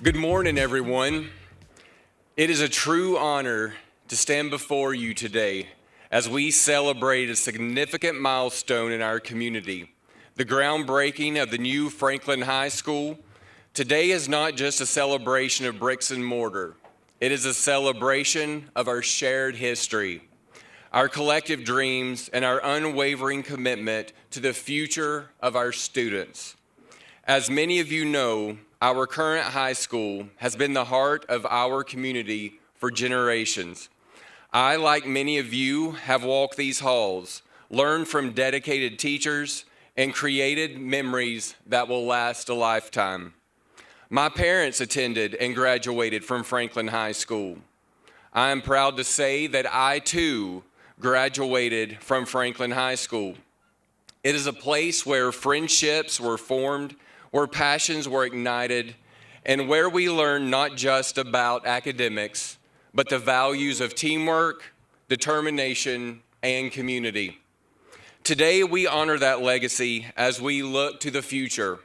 Good morning, everyone. It is a true honor to stand before you today as we celebrate a significant milestone in our community, the groundbreaking of the new Franklin High School. Today is not just a celebration of bricks and mortar. It is a celebration of our shared history, our collective dreams, and our unwavering commitment to the future of our students. As many of you know, our current high school has been the heart of our community for generations. I, like many of you, have walked these halls, learned from dedicated teachers, and created memories that will last a lifetime. My parents attended and graduated from Franklin High School. I am proud to say that I, too, graduated from Franklin High School. It is a place where friendships were formed, where passions were ignited, and where we learn not just about academics, but the values of teamwork, determination, and community. Today, we honor that legacy as we look to the future.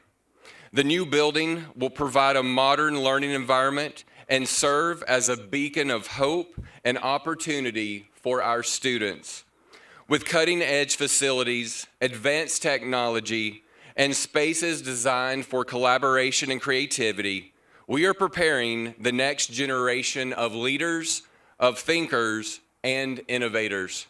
The new building will provide a modern learning environment and serve as a beacon of hope and opportunity for our students. With cutting-edge facilities, advanced technology, and spaces designed for collaboration and creativity, we are preparing the next generation of leaders, of thinkers, and innovators.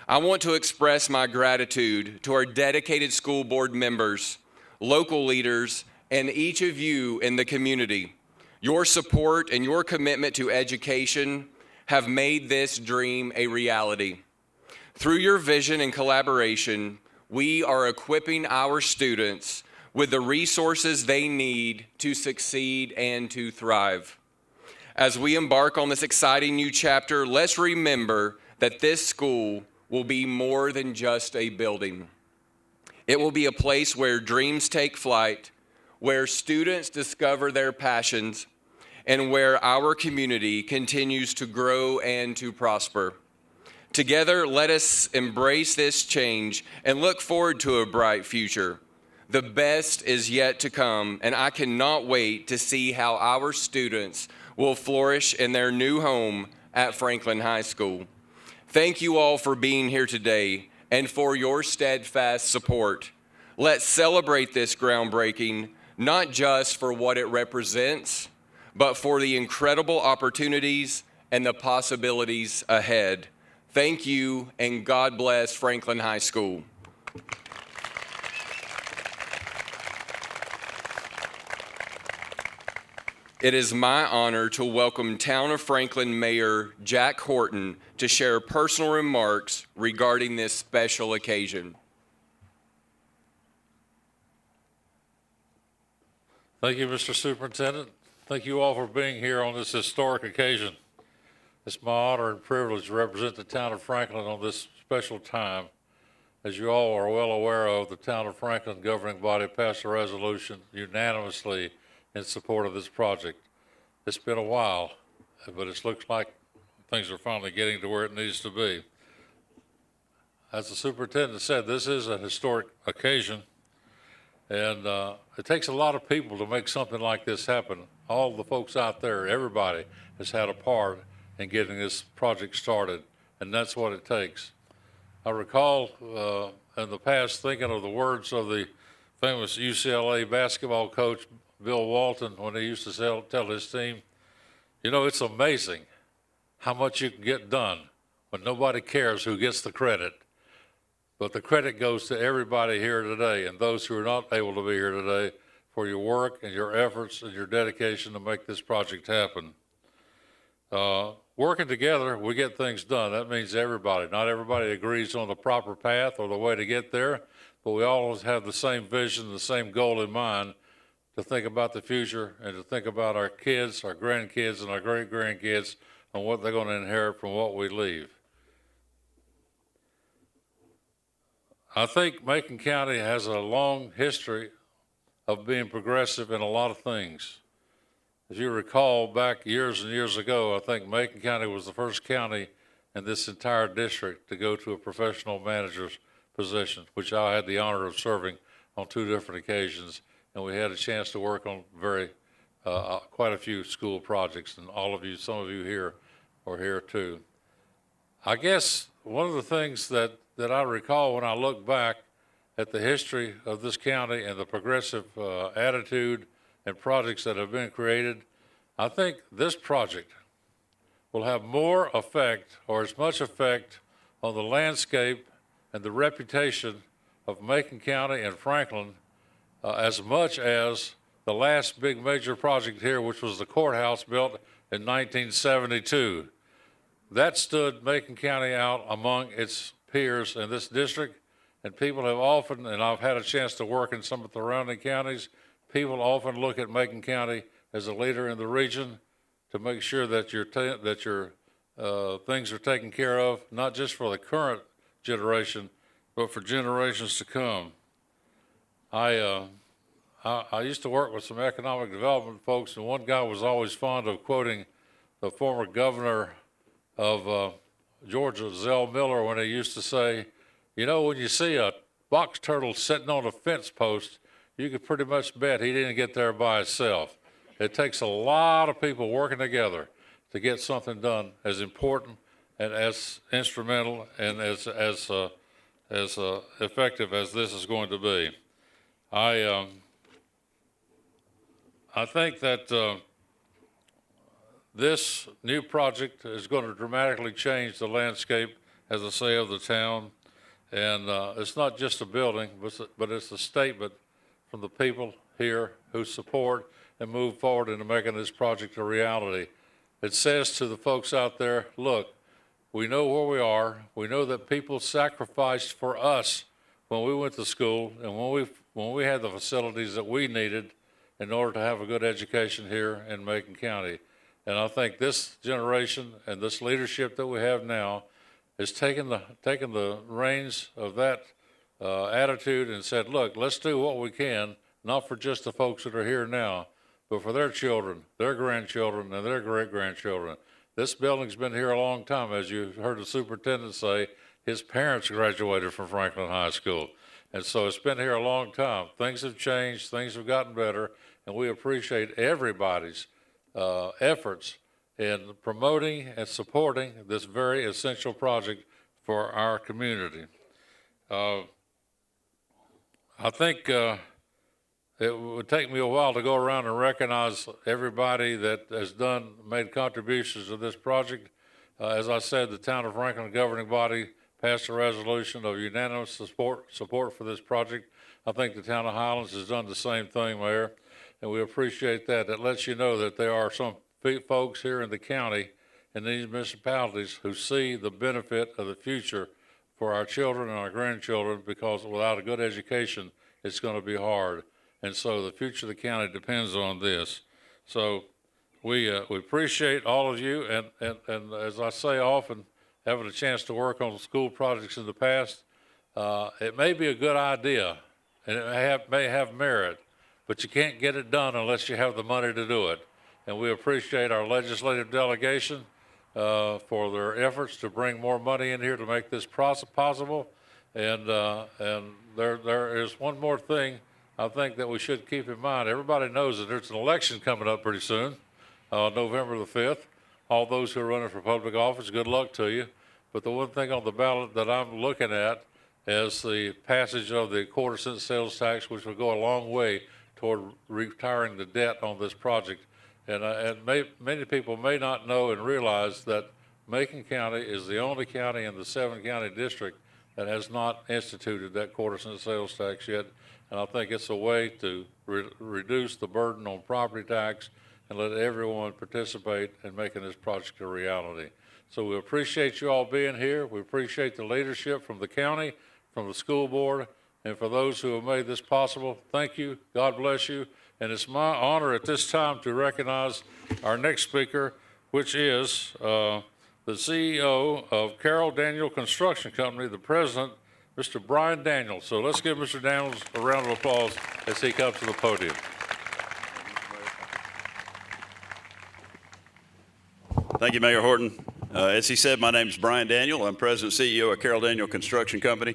I want to express my gratitude to our dedicated school board members, local leaders, and each of you in the community. Your support and your commitment to education have made this dream a reality. Through your vision and collaboration, we are equipping our students with the resources they need to succeed and to thrive. As we embark on this exciting new chapter, let's remember that this school will be more than just a building. It will be a place where dreams take flight, where students discover their passions, and where our community continues to grow and to prosper. Together, let us embrace this change and look forward to a bright future. The best is yet to come, and I cannot wait to see how our students will flourish in their new home at Franklin High School. Thank you all for being here today and for your steadfast support. Let's celebrate this groundbreaking, not just for what it represents, but for the incredible opportunities and the possibilities ahead. Thank you, and God bless Franklin High School. It is my honor to welcome Town of Franklin Mayor Jack Horton to share personal remarks regarding this special occasion. Thank you, Mr. Superintendent. Thank you all for being here on this historic occasion. It's my honor and privilege to represent the town of Franklin on this special time. As you all are well aware of, the town of Franklin governing body passed a resolution unanimously in support of this project. It's been a while, but it looks like things are finally getting to where it needs to be. As the superintendent said, this is a historic occasion, and it takes a lot of people to make something like this happen. All the folks out there, everybody has had a part in getting this project started, and that's what it takes. I recall in the past thinking of the words of the famous UCLA basketball coach, Bill Walton, when he used to tell his team, you know, it's amazing how much you can get done when nobody cares who gets the credit. But the credit goes to everybody here today and those who are not able to be here today for your work and your efforts and your dedication to make this project happen. Working together, we get things done. That means everybody. Not everybody agrees on the proper path or the way to get there, but we all have the same vision, the same goal in mind, to think about the future and to think about our kids, our grandkids, and our great-grandkids and what they're going to inherit from what we leave. I think Macon County has a long history of being progressive in a lot of things. If you recall back years and years ago, I think Macon County was the first county in this entire district to go to a professional manager's position, which I had the honor of serving on 2 different occasions, and we had a chance to work on very quite a few school projects, and all of you, some of you here are here too. I guess one of the things that I recall when I look back at the history of this county and the progressive attitude and projects that have been created, I think this project will have more effect, or as much effect, on the landscape and the reputation of Macon County and Franklin as much as the last big major project here, which was the courthouse built in 1972. That stood Macon County out among its peers in this district, and people have often, and I've had a chance to work in some of the surrounding counties, people often look at Macon County as a leader in the region to make sure that your things are taken care of, not just for the current generation, but for generations to come. I used to work with some economic development folks, and one guy was always fond of quoting the former governor of Georgia, Zell Miller, when he used to say, you know, when you see a box turtle sitting on a fence post, you can pretty much bet he didn't get there by himself. It takes a lot of people working together to get something done as important and as instrumental and as effective as this is going to be. I think that this new project is going to dramatically change the landscape, as I say, of the town. And it's not just a building, but it's a statement from the people here who support and move forward into making this project a reality. It says to the folks out there, look, we know where we are. We know that people sacrificed for us when we went to school and when we had the facilities that we needed in order to have a good education here in Macon County. And I think this generation and this leadership that we have now has taken the reins of that attitude and said, look, let's do what we can, not for just the folks that are here now, but for their children, their grandchildren, and their great-grandchildren. This building's been here a long time. As you heard the superintendent say, his parents graduated from Franklin High School. And so it's been here a long time. Things have changed, things have gotten better, and we appreciate everybody's efforts in promoting and supporting this very essential project for our community. I think it would take me a while to go around and recognize everybody that has made contributions to this project. As I said, the Town of Franklin governing body passed a resolution of unanimous support for this project. I think the Town of Highlands has done the same thing, Mayor, and we appreciate that. That lets you know that there are some folks here in the county and these municipalities who see the benefit of the future for our children and our grandchildren, because without a good education, it's going to be hard. And so the future of the county depends on this. So we appreciate all of you, and as I say often, having a chance to work on school projects in the past, it may be a good idea, and it may have merit, but you can't get it done unless you have the money to do it. And we appreciate our legislative delegation for their efforts to bring more money in here to make this possible. And there is one more thing I think that we should keep in mind. Everybody knows that there's an election coming up pretty soon, November the 5th. All those who are running for public office, good luck to you. But the one thing on the ballot that I'm looking at is the passage of the quarter-cent sales tax, which will go a long way toward retiring the debt on this project. And many people may not know and realize that Macon County is the only county in the 7-county district that has not instituted that quarter-cent sales tax yet. And I think it's a way to reduce the burden on property tax and let everyone participate in making this project a reality. So we appreciate you all being here. We appreciate the leadership from the county, from the school board, and for those who have made this possible. Thank you. God bless you. And it's my honor at this time to recognize our next speaker, which is the CEO of Karl Daniel Construction Company, the president, Mr. Brian Daniels. So let's give Mr. Daniels a round of applause as he comes to the podium. Thank you, Mayor Horton. As he said, my name is Brian Daniel. I'm president and CEO of Karl Daniel Construction Company.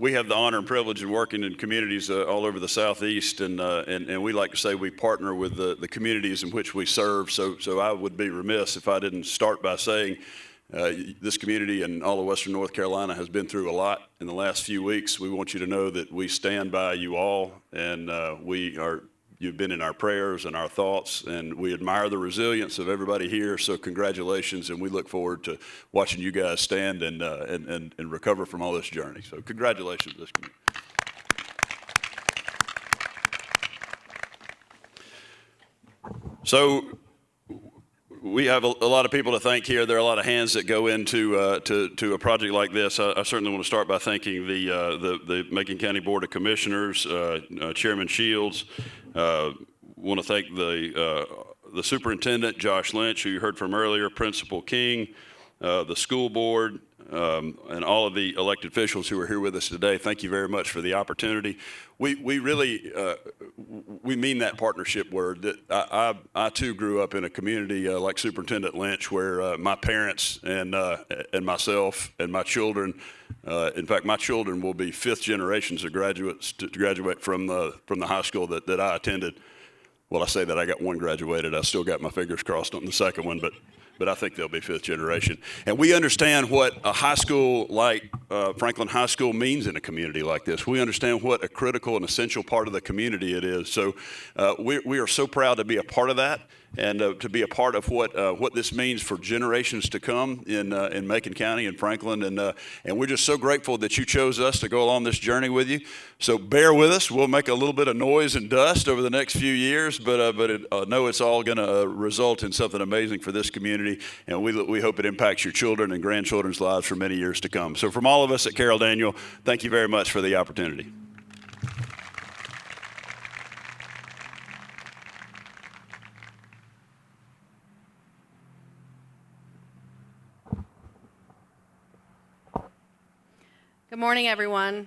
we have the honor and privilege of working in communities all over the Southeast, and we like to say we partner with the communities in which we serve. So I would be remiss if I didn't start by saying this community and all of Western North Carolina has been through a lot in the last few weeks. We want you to know that we stand by you all, and you've been in our prayers and our thoughts, and we admire the resilience of everybody here. So congratulations, and we look forward to watching you guys stand and recover from all this journey. So congratulations to this community. So we have a lot of people to thank here. There are a lot of hands that go into to a project like this. I certainly want to start by thanking the Macon County Board of Commissioners, Chairman Shields. Want to thank the Superintendent, Josh Lynch, who you heard from earlier, Principal King, the school board, and all of the elected officials who are here with us today. Thank you very much for the opportunity. We really we mean that partnership word. That I too grew up in a community like Superintendent Lynch, where my parents and myself and my children, in fact, my children will be fifth generations of graduates to graduate from the high school that I attended. Well, I say that I got one graduated. I still got my fingers crossed on the second one, but I think they'll be fifth generation. And we understand what a high school like Franklin High School means in a community like this. We understand what a critical and essential part of the community it is. So we are so proud to be a part of that, and to be a part of what this means for generations to come in Macon County and Franklin. And we're just so grateful that you chose us to go along this journey with you. So bear with us. We'll make a little bit of noise and dust over the next few years, but know it's all going to result in something amazing for this community. And we hope it impacts your children and grandchildren's lives for many years to come. So from all of us at Carroll Daniel, thank you very much for the opportunity. Good morning, everyone.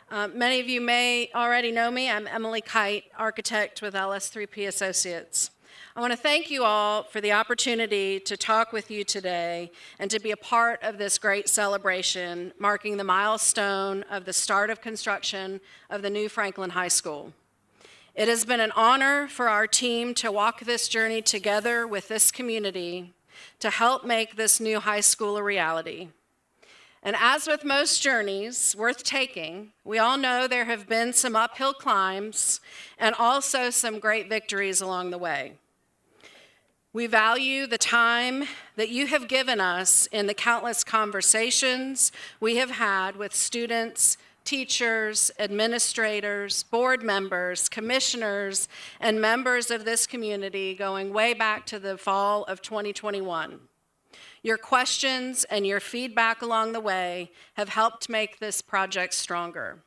Many of you may already know me. I'm Emily Kite, architect with LS3P Associates. I want to thank you all for the opportunity to talk with you today and to be a part of this great celebration marking the milestone of the start of construction of the new Franklin High School. It has been an honor for our team to walk this journey together with this community to help make this new high school a reality. And as with most journeys worth taking, we all know there have been some uphill climbs and also some great victories along the way. We value the time that you have given us in the countless conversations we have had with students, teachers, administrators, board members, commissioners, and members of this community going way back to the fall of 2021. Your questions and your feedback along the way have helped make this project stronger.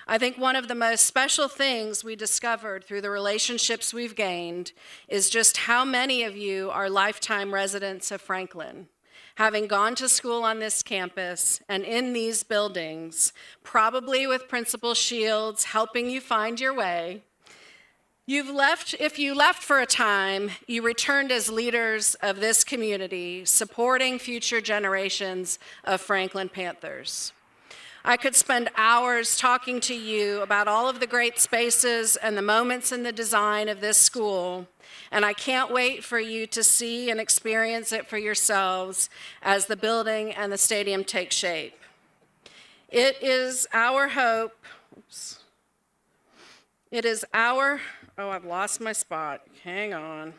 I think one of the most special things we discovered through the relationships we've gained is just how many of you are lifetime residents of Franklin, having gone to school on this campus and in these buildings, probably with Principal Shields helping you find your way. If you left for a time, you returned as leaders of this community, supporting future generations of Franklin Panthers. I could spend hours talking to you about all of the great spaces and the moments in the design of this school, and I can't wait for you to see and experience it for yourselves as the building and the stadium take shape. It is our hope, I've lost my spot. Hang on.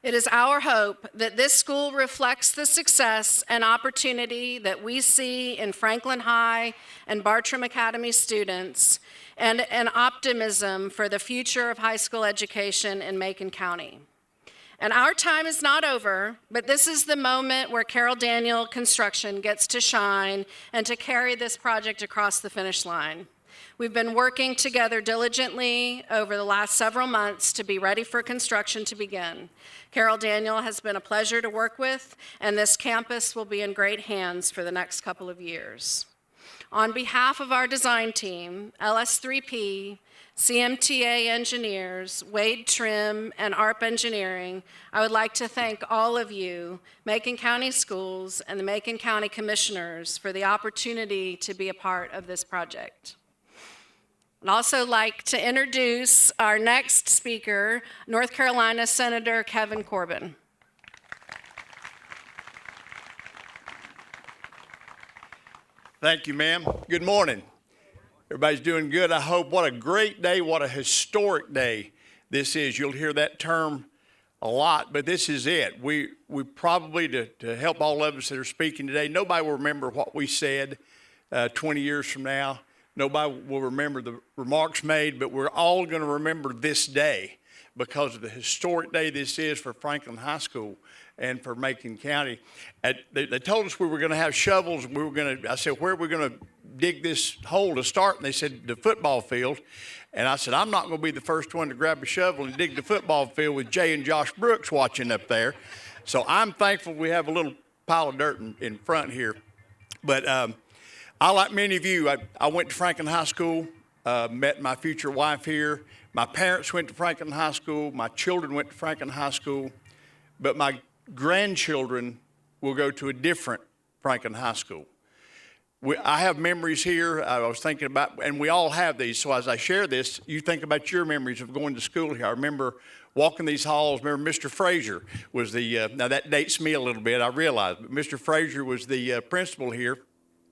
It is our hope that this school reflects the success and opportunity that we see in Franklin High and Bartram Academy students, and an optimism for the future of high school education in Macon County. And our time is not over, but this is the moment where Carroll Daniel Construction gets to shine and to carry this project across the finish line. We've been working together diligently over the last several months to be ready for construction to begin. Carroll Daniel has been a pleasure to work with, and this campus will be in great hands for the next couple of years. On behalf of our design team, LS3P, CMTA engineers, Wade Trim, and ARP Engineering, I would like to thank all of you, Macon County Schools and the Macon County Commissioners, for the opportunity to be a part of this project. I'd also like to introduce our next speaker, North Carolina Senator Kevin Corbin. Thank you, ma'am. Good morning. Everybody's doing good, I hope. What a great day, what a historic day this is. You'll hear that term a lot, but this is it. We probably, to help all of us that are speaking today, nobody will remember what we said 20 years from now. Nobody will remember the remarks made, but we're all going to remember this day because of the historic day this is for Franklin High School and for Macon County. They told us we were going to have shovels. I said, where are we going to dig this hole to start? And they said, the football field. And I said, I'm not going to be the first one to grab a shovel and dig the football field with Jay and Josh Brooks watching up there. So I'm thankful we have a little pile of dirt in front here. But I, like many of you, I went to Franklin High School, met my future wife here. My parents went to Franklin High School. My children went to Franklin High School. But my grandchildren will go to a different Franklin High School. I have memories here. I was thinking about, and we all have these. So as I share this, you think about your memories of going to school here. I remember walking these halls. Remember Mr. Frazier was the, now that dates me a little bit, I realize, but Mr. Frazier was the principal here.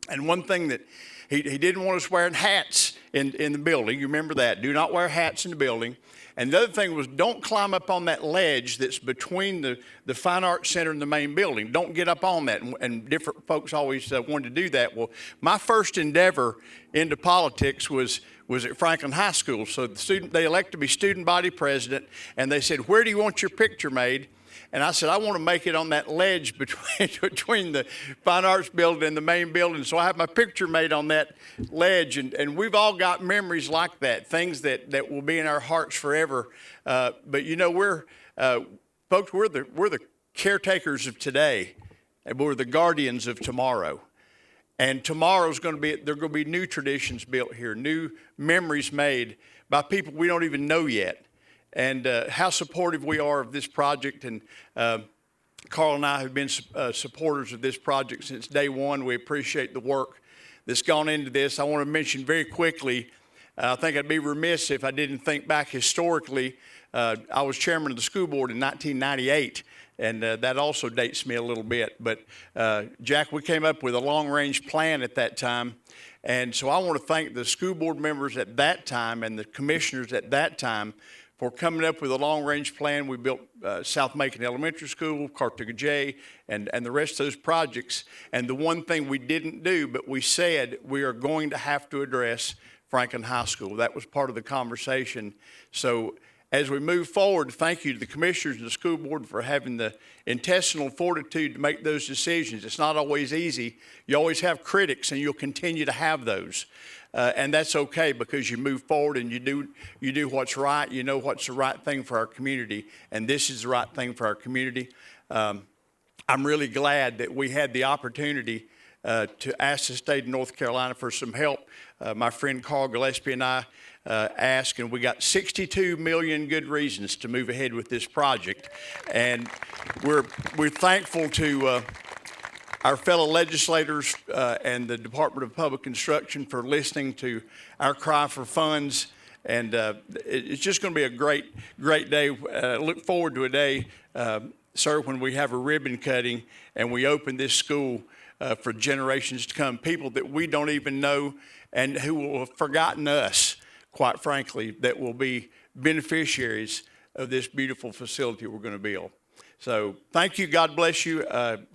And one thing that he didn't want us wearing hats in the building. You remember that. Do not wear hats in the building. And the other thing was, don't climb up on that ledge that's between the Fine Arts Center and the main building. Don't get up on that. And different folks always wanted to do that. Well, my first endeavor into politics was at Franklin High School. So they elected me student body president, and they said, where do you want your picture made? And I said, I want to make it on that ledge between the Fine Arts building and the main building. So I have my picture made on that ledge. And we've all got memories like that, things that will be in our hearts forever. But you know, folks, we're the caretakers of today, and we're the guardians of tomorrow. And tomorrow's there are going to be new traditions built here, new memories made by people we don't even know yet. And how supportive we are of this project. And Karl and I have been supporters of this project since day one. We appreciate the work that's gone into this. I want to mention very quickly, I think I'd be remiss if I didn't think back historically. I was chairman of the school board in 1998, and that also dates me a little bit. But Jack, we came up with a long-range plan at that time. And so I want to thank the school board members at that time and the commissioners at that time for coming up with a long-range plan. We built South Macon Elementary School, Cartuga J, and the rest of those projects. And the one thing we didn't do, but we said we are going to have to address Franklin High School. That was part of the conversation. So as we move forward, thank you to the commissioners and the school board for having the intestinal fortitude to make those decisions. It's not always easy. You always have critics, and you'll continue to have those. And that's okay, because you move forward and you do what's right. You know what's the right thing for our community, and this is the right thing for our community. I'm really glad that we had the opportunity to ask the state of North Carolina for some help. My friend Karl, Gillespie, and I asked, and we got 62 million good reasons to move ahead with this project. And we're thankful to our fellow legislators and the Department of Public Instruction for listening to our cry for funds. And it's just going to be a great day. Look forward to a day, sir, when we have a ribbon cutting and we open this school for generations to come. People that we don't even know and who will have forgotten us, quite frankly, that will be beneficiaries of this beautiful facility we're going to build. So thank you. God bless you.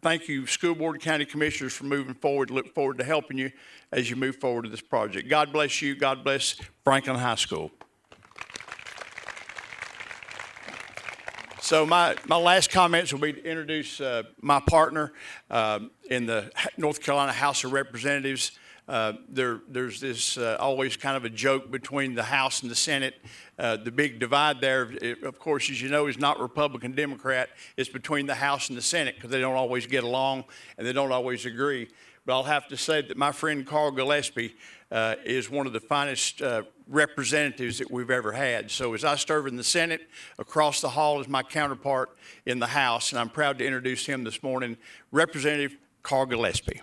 Thank you, school board, county commissioners, for moving forward. Look forward to helping you as you move forward to this project. God bless you. God bless Franklin High School. So my last comments will be to introduce my partner in the North Carolina House of Representatives. There's this always kind of a joke between the House and the Senate. The big divide there, of course, as you know, is not Republican, Democrat. It's between the House and the Senate, because they don't always get along and they don't always agree. but I'll have to say that my friend Karl Gillespie is one of the finest representatives that we've ever had. So as I serve in the Senate, across the hall is my counterpart in the House, and I'm proud to introduce him this morning, Representative Karl Gillespie.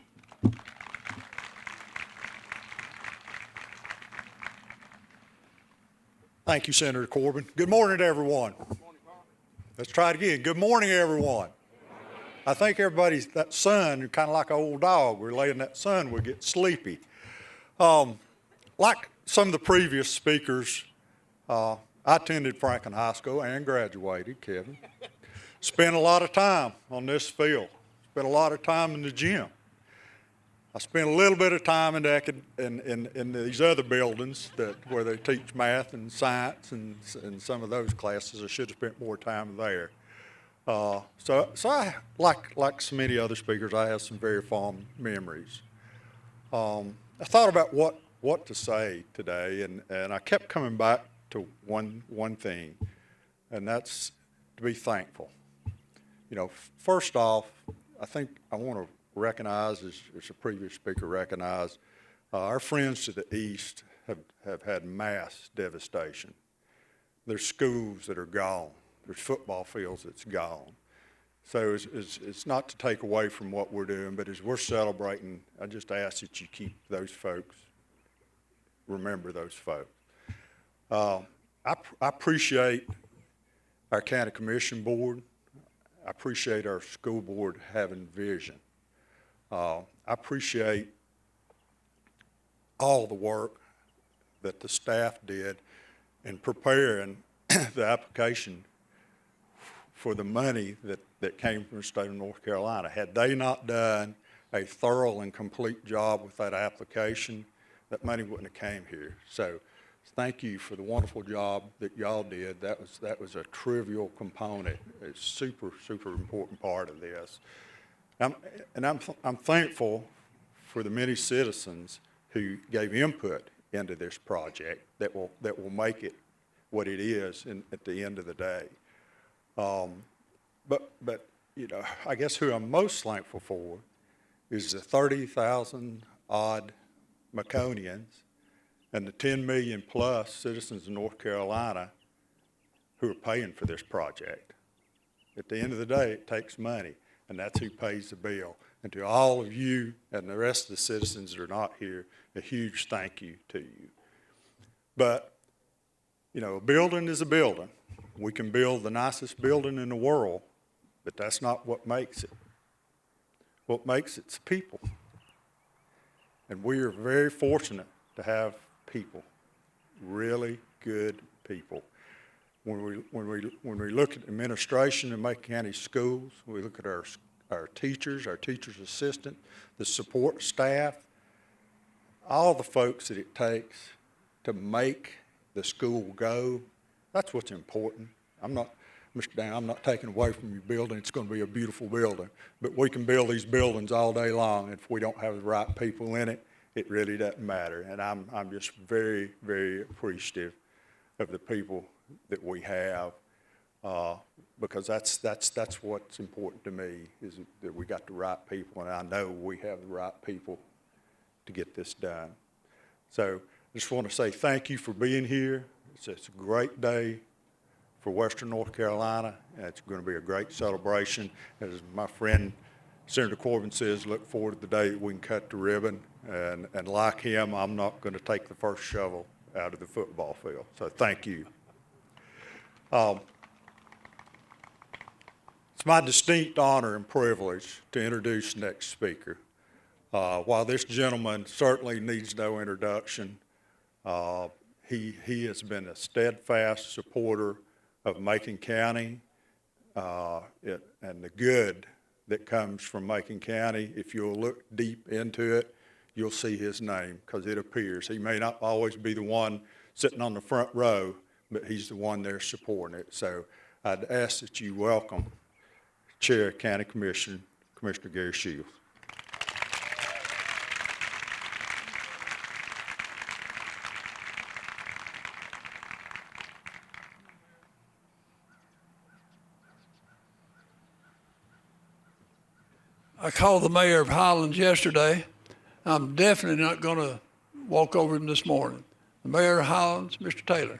Thank you, Senator Corbin. Good morning to everyone. Let's try it again. Good morning, everyone. I think everybody's, that sun, kind of like an old dog. We're laying that sun, we get sleepy. Like some of the previous speakers, I attended Franklin High School and graduated, Kevin. Spent a lot of time on this field. Spent a lot of time in the gym. I spent a little bit of time in these other buildings where they teach math and science and some of those classes. I should have spent more time there. So I, like so many other speakers, I have some very fond memories. I thought about what to say today, and I kept coming back to one thing, and that's to be thankful. You know, first off, I think I want to recognize, as the previous speaker recognized, our friends to the east have had mass devastation. There's schools that are gone. There's football fields that's gone. So it's not to take away from what we're doing, but as we're celebrating, I just ask that you keep those folks, remember those folks. I appreciate our county commission board. I appreciate our school board having vision. I appreciate all the work that the staff did in preparing the application for the money that came from the state of North Carolina. Had they not done a thorough and complete job with that application, that money wouldn't have came here. So thank you for the wonderful job that y'all did. That was a trivial component. It's super important part of this. I'm thankful for the many citizens who gave input into this project that will make it what it is at the end of the day. But you know, I guess who I'm most thankful for is the 30,000 odd Maconians and the 10 million plus citizens of North Carolina who are paying for this project. At the end of the day, it takes money, and that's who pays the bill. And to all of you and the rest of the citizens that are not here, a huge thank you to you. But, you know, a building is a building. We can build the nicest building in the world, but that's not what makes it. What makes it's people. And we are very fortunate to have people, really good people. When we look at administration in Macon County schools, we look at our teachers assistant, the support staff, all the folks that it takes to make the school go. That's what's important. Mr. Dan, I'm not taking away from your building. It's going to be a beautiful building. But we can build these buildings all day long. If we don't have the right people in it, it really doesn't matter. And I'm just very, very appreciative of the people that we have, because that's what's important to me, is that we got the right people, and I know we have the right people to get this done. So I just want to say thank you for being here. It's a great day for Western North Carolina, and it's going to be a great celebration. As my friend Senator Corbin says, look forward to the day that we can cut the ribbon, and like him, I'm not going to take the first shovel out of the football field. So thank you. It's my distinct honor and privilege to introduce the next speaker. While this gentleman certainly needs no introduction, he has been a steadfast supporter of Macon County and the good that comes from Macon County. If you'll look deep into it, you'll see his name, because it appears. He may not always be the one sitting on the front row, but he's the one there supporting it. So I'd ask that you welcome Chair of County Commission, Commissioner Gary Shields. I called the mayor of Highlands yesterday, I'm definitely not going to walk over him this morning. The Mayor of Highlands, Mr. Taylor.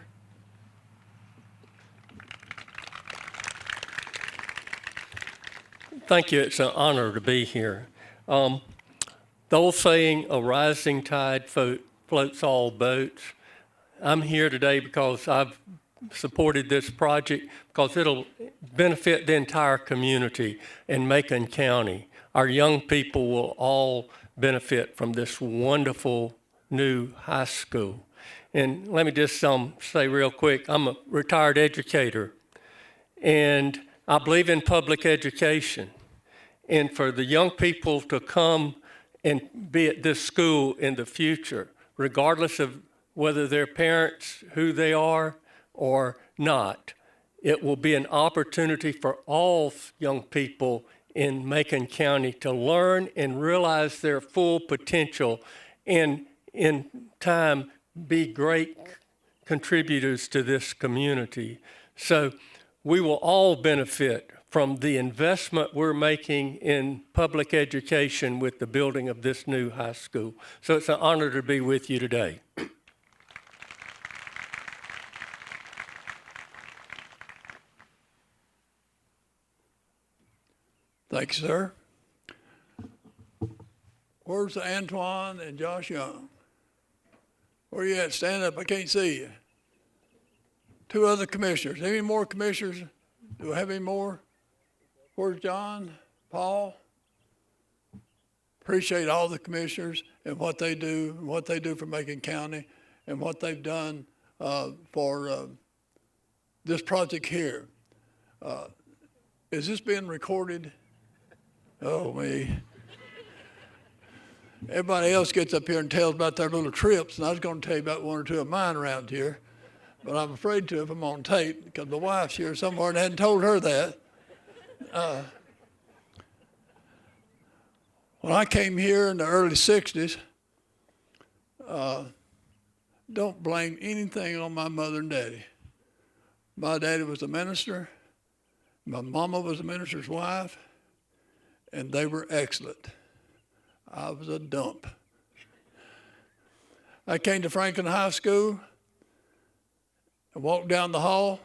Thank you. It's an honor to be here. The old saying, a rising tide floats all boats. I'm here today because I've supported this project because it'll benefit the entire community in Macon County. Our young people will all benefit from this wonderful new high school. And let me just say real quick, I'm a retired educator, and I believe in public education. And for the young people to come and be at this school in the future, regardless of whether their parents, who they are or not, it will be an opportunity for all young people in Macon County to learn and realize their full potential and in time be great contributors to this community. So we will all benefit from the investment we're making in public education with the building of this new high school. So it's an honor to be with you today. Thank you, sir. Where's Antoine and Josh Young? Where you at? Stand up. I can't see you. Two other commissioners. Any more commissioners? Do we have any more? Where's John? Paul? Appreciate all the commissioners and what they do for Macon County and what they've done for this project here. Is this being recorded? Oh, me. Everybody else gets up here and tells about their little trips, and I was going to tell you about one or two of mine around here, but I'm afraid to if I'm on tape because my wife's here somewhere and I hadn't told her that. When I came here in the early 60s, don't blame anything on my mother and daddy. My daddy was a minister. My mama was a minister's wife, and they were excellent. I was a dump. I came to Franklin High School. I walked down the hall,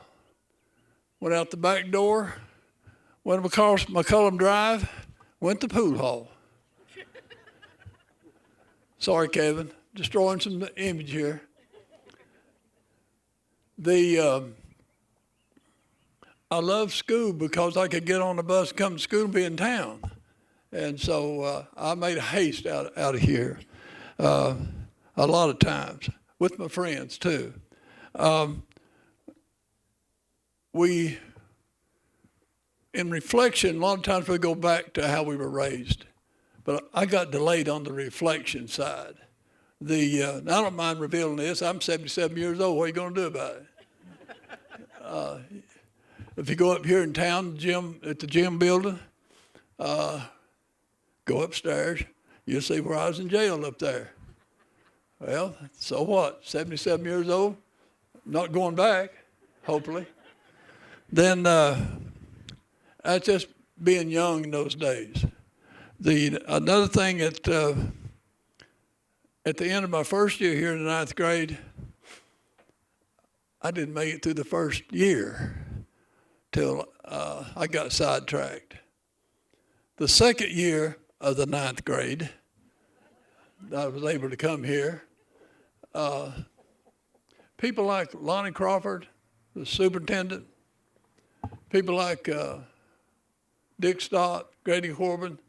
went out the back door, went across McCullum Drive, went to pool hall. Sorry, Kevin, destroying some image here. I love school because I could get on the bus and come to school and be in town. And so I made a haste out of here a lot of times with my friends too. In reflection, a lot of times we go back to how we were raised. But I got delayed on the reflection side. I don't mind revealing this. I'm 77 years old. What are you going to do about it? If you go up here in town, at the gym building, go upstairs, you'll see where I was in jail up there. Well, so what? 77 years old, not going back, hopefully. Then that's just being young in those days. Another thing at the end of my first year here in the 9th grade, I didn't make it through the first year till I got sidetracked. The second year of the 9th grade, I was able to come here. People like Lonnie Crawford, the superintendent, people like Dick Stott, Grady Corbin,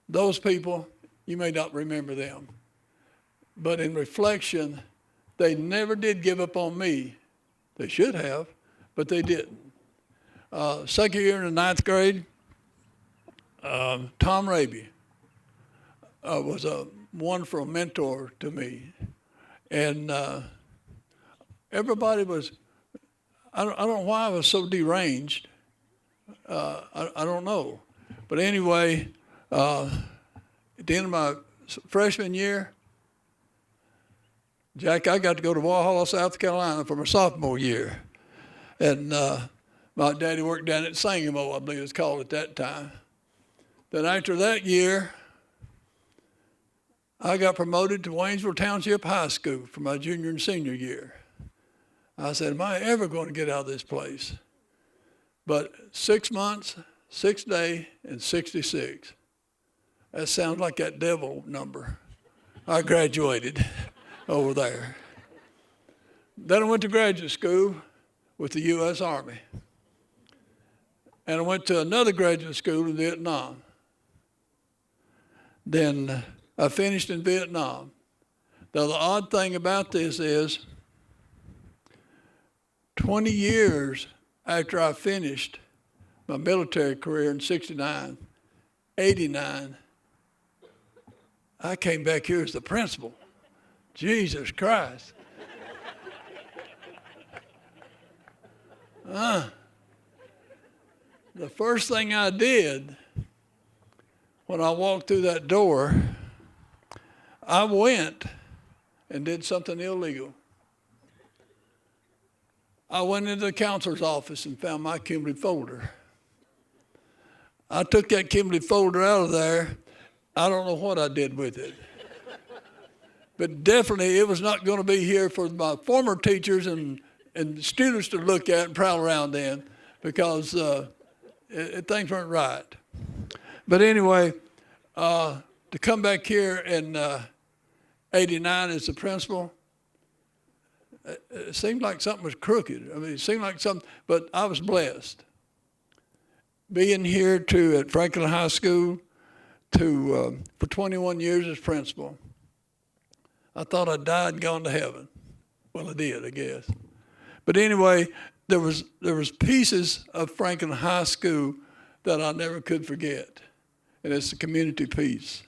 those people, you may not remember them. But in reflection, they never did give up on me. They should have, but they didn't. Second year in the 9th grade, Tom Raby was a wonderful mentor to me. And everybody was, I don't know why I was so deranged. I don't know. But anyway, at the end of my freshman year, Jack, I got to go to Walhalla, South Carolina for my sophomore year. And my daddy worked down at Sangamo, I believe it was called at that time. Then after that year, I got promoted to Waynesville Township High School for my junior and senior year. I said, am I ever going to get out of this place? But 6 months, 6 days, and 66. That sounds like that devil number. I graduated over there. Then I went to graduate school with the U.S. Army. And I went to another graduate school in Vietnam. Then I finished in Vietnam. Now, the odd thing about this is 20 years after I finished my military career in 69, 89, I came back here as the principal. Jesus Christ. The first thing I did when I walked through that door, I went and did something illegal. I went into the counselor's office and found my cumulative folder. I took that cumulative folder out of there. I don't know what I did with it. But definitely it was not going to be here for my former teachers and students to look at and prowl around in, because things weren't right. But anyway, to come back here in 89 as the principal, it seemed like something was crooked. I mean, it seemed like something, but I was blessed. Being here at Franklin High School for 21 years as principal. I thought I died and gone to heaven. Well, I did, I guess. But anyway, there was pieces of Franklin High School that I never could forget, and it's the community piece.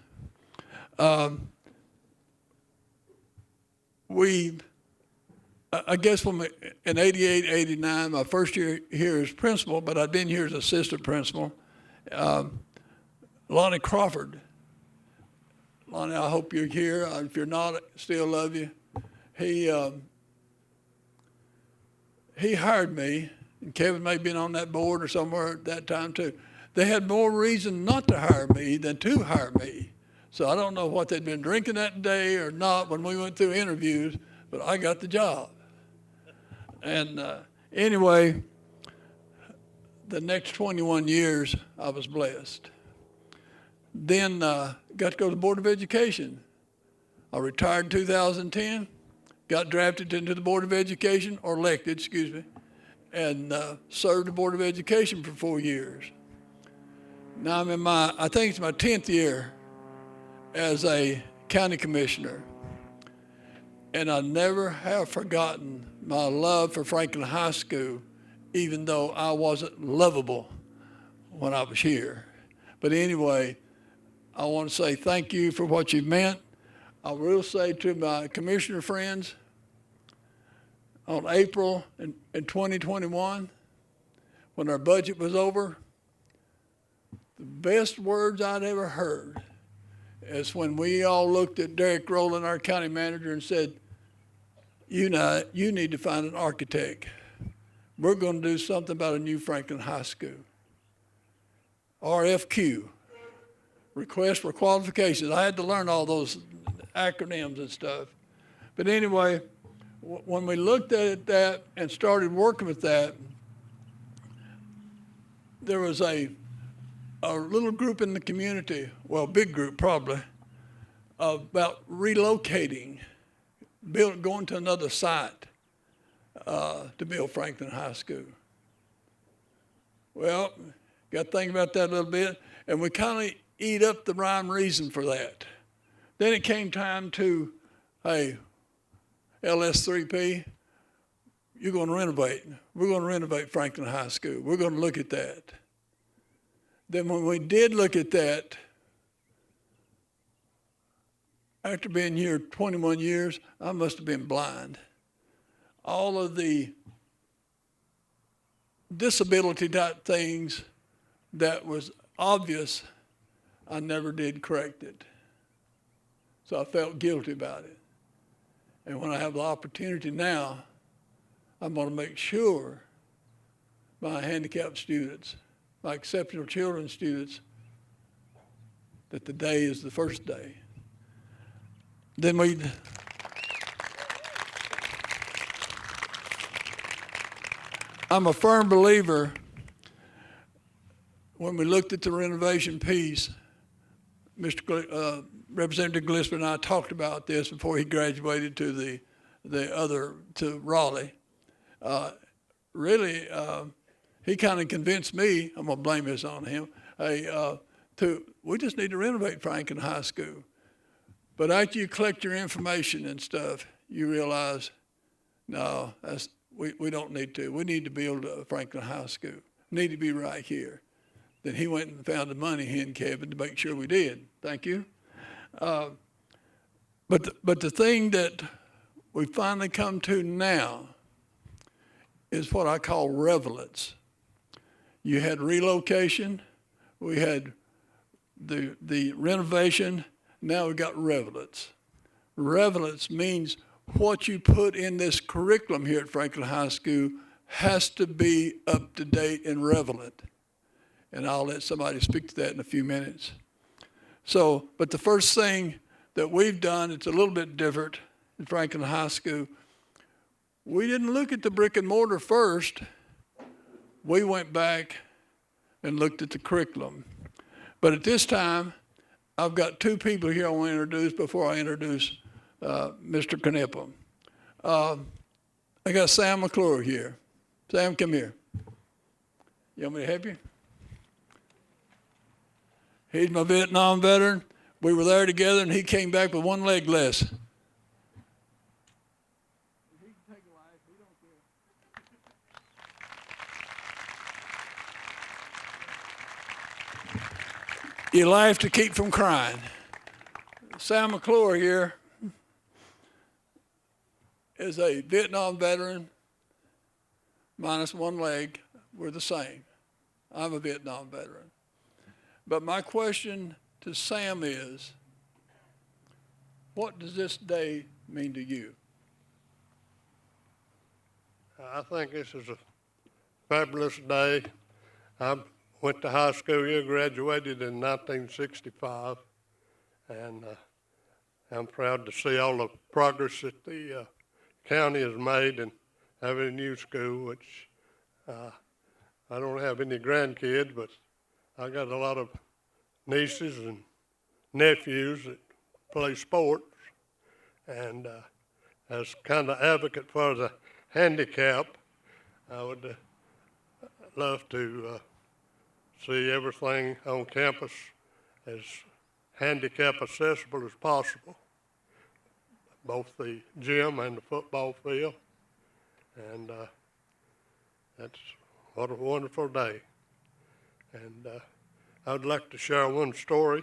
I guess in 88, 89, my first year here as principal, but I'd been here as assistant principal. Lonnie Crawford. Lonnie, I hope you're here. If you're not, I still love you. He hired me, and Kevin may have been on that board or somewhere at that time too. They had more reason not to hire me than to hire me. So I don't know what they'd been drinking that day or not when we went through interviews, but I got the job. And anyway, the next 21 years, I was blessed. Then got to go to the Board of Education. I retired in 2010, got drafted into the Board of Education, or elected, excuse me, and served the Board of Education for 4 years. Now I'm in I think it's my 10th year as a county commissioner. And I never have forgotten my love for Franklin High School, even though I wasn't lovable when I was here. But anyway, I want to say thank you for what you meant. I will say to my commissioner friends, on April in 2021, when our budget was over, the best words I'd ever heard is when we all looked at Derek Rowland, our county manager, and said, you need to find an architect. We're going to do something about a new Franklin High School. RFQ, request for qualifications. I had to learn all those acronyms and stuff. But anyway, when we looked at that and started working with that, there was a little group in the community, well, big group probably, about relocating, going to another site to build Franklin High School. Well, got to think about that a little bit, and we kind of eat up the rhyme reason for that. Then it came time to, hey, LS3P, you're going to renovate. We're going to renovate Franklin High School. We're going to look at that. Then when we did look at that, after being here 21 years, I must have been blind. All of the disability type things that was obvious, I never did correct it. So I felt guilty about it. And when I have the opportunity now, I'm going to make sure my handicapped students, my exceptional children students, that the day is the first day. then I'm a firm believer, when we looked at the renovation piece, Representative Gillespie and I talked about this before he graduated to to Raleigh. Really, he kind of convinced me, I'm gonna blame this on him, we just need to renovate Franklin High School. But after you collect your information and stuff, you realize, no, we don't need to. We need to build Franklin High School. We need to be right here. Then he went and found the money, he and Kevin, to make sure we did. Thank you. But the thing that we finally come to now is what I call relevance. You had relocation, we had the renovation, now we got relevance. Relevance means what you put in this curriculum here at Franklin High School has to be up to date and relevant. And I'll let somebody speak to that in a few minutes. So, but the first thing that we've done, it's a little bit different in Franklin High School. We didn't look at the brick and mortar first. We went back and looked at the curriculum. But at this time, I've got two people here I want to introduce before I introduce Mr. Knipple. I got Sam McClure here. Sam, come here. You want me to help you? He's my Vietnam veteran. We were there together, and he came back with one leg less. You laugh to keep from crying. Sam McClure here is a Vietnam veteran, minus one leg. We're the same. I'm a Vietnam veteran. But my question to Sam is, what does this day mean to you? I think this is a fabulous day. I went to high school here, graduated in 1965, and I'm proud to see all the progress that the county has made in having a new school, which I don't have any grandkids, but I got a lot of nieces and nephews that play sports, and as kind of advocate for the handicap, I would love to see everything on campus as handicap accessible as possible, both the gym and the football field, and that's what a wonderful day. And I would like to share one story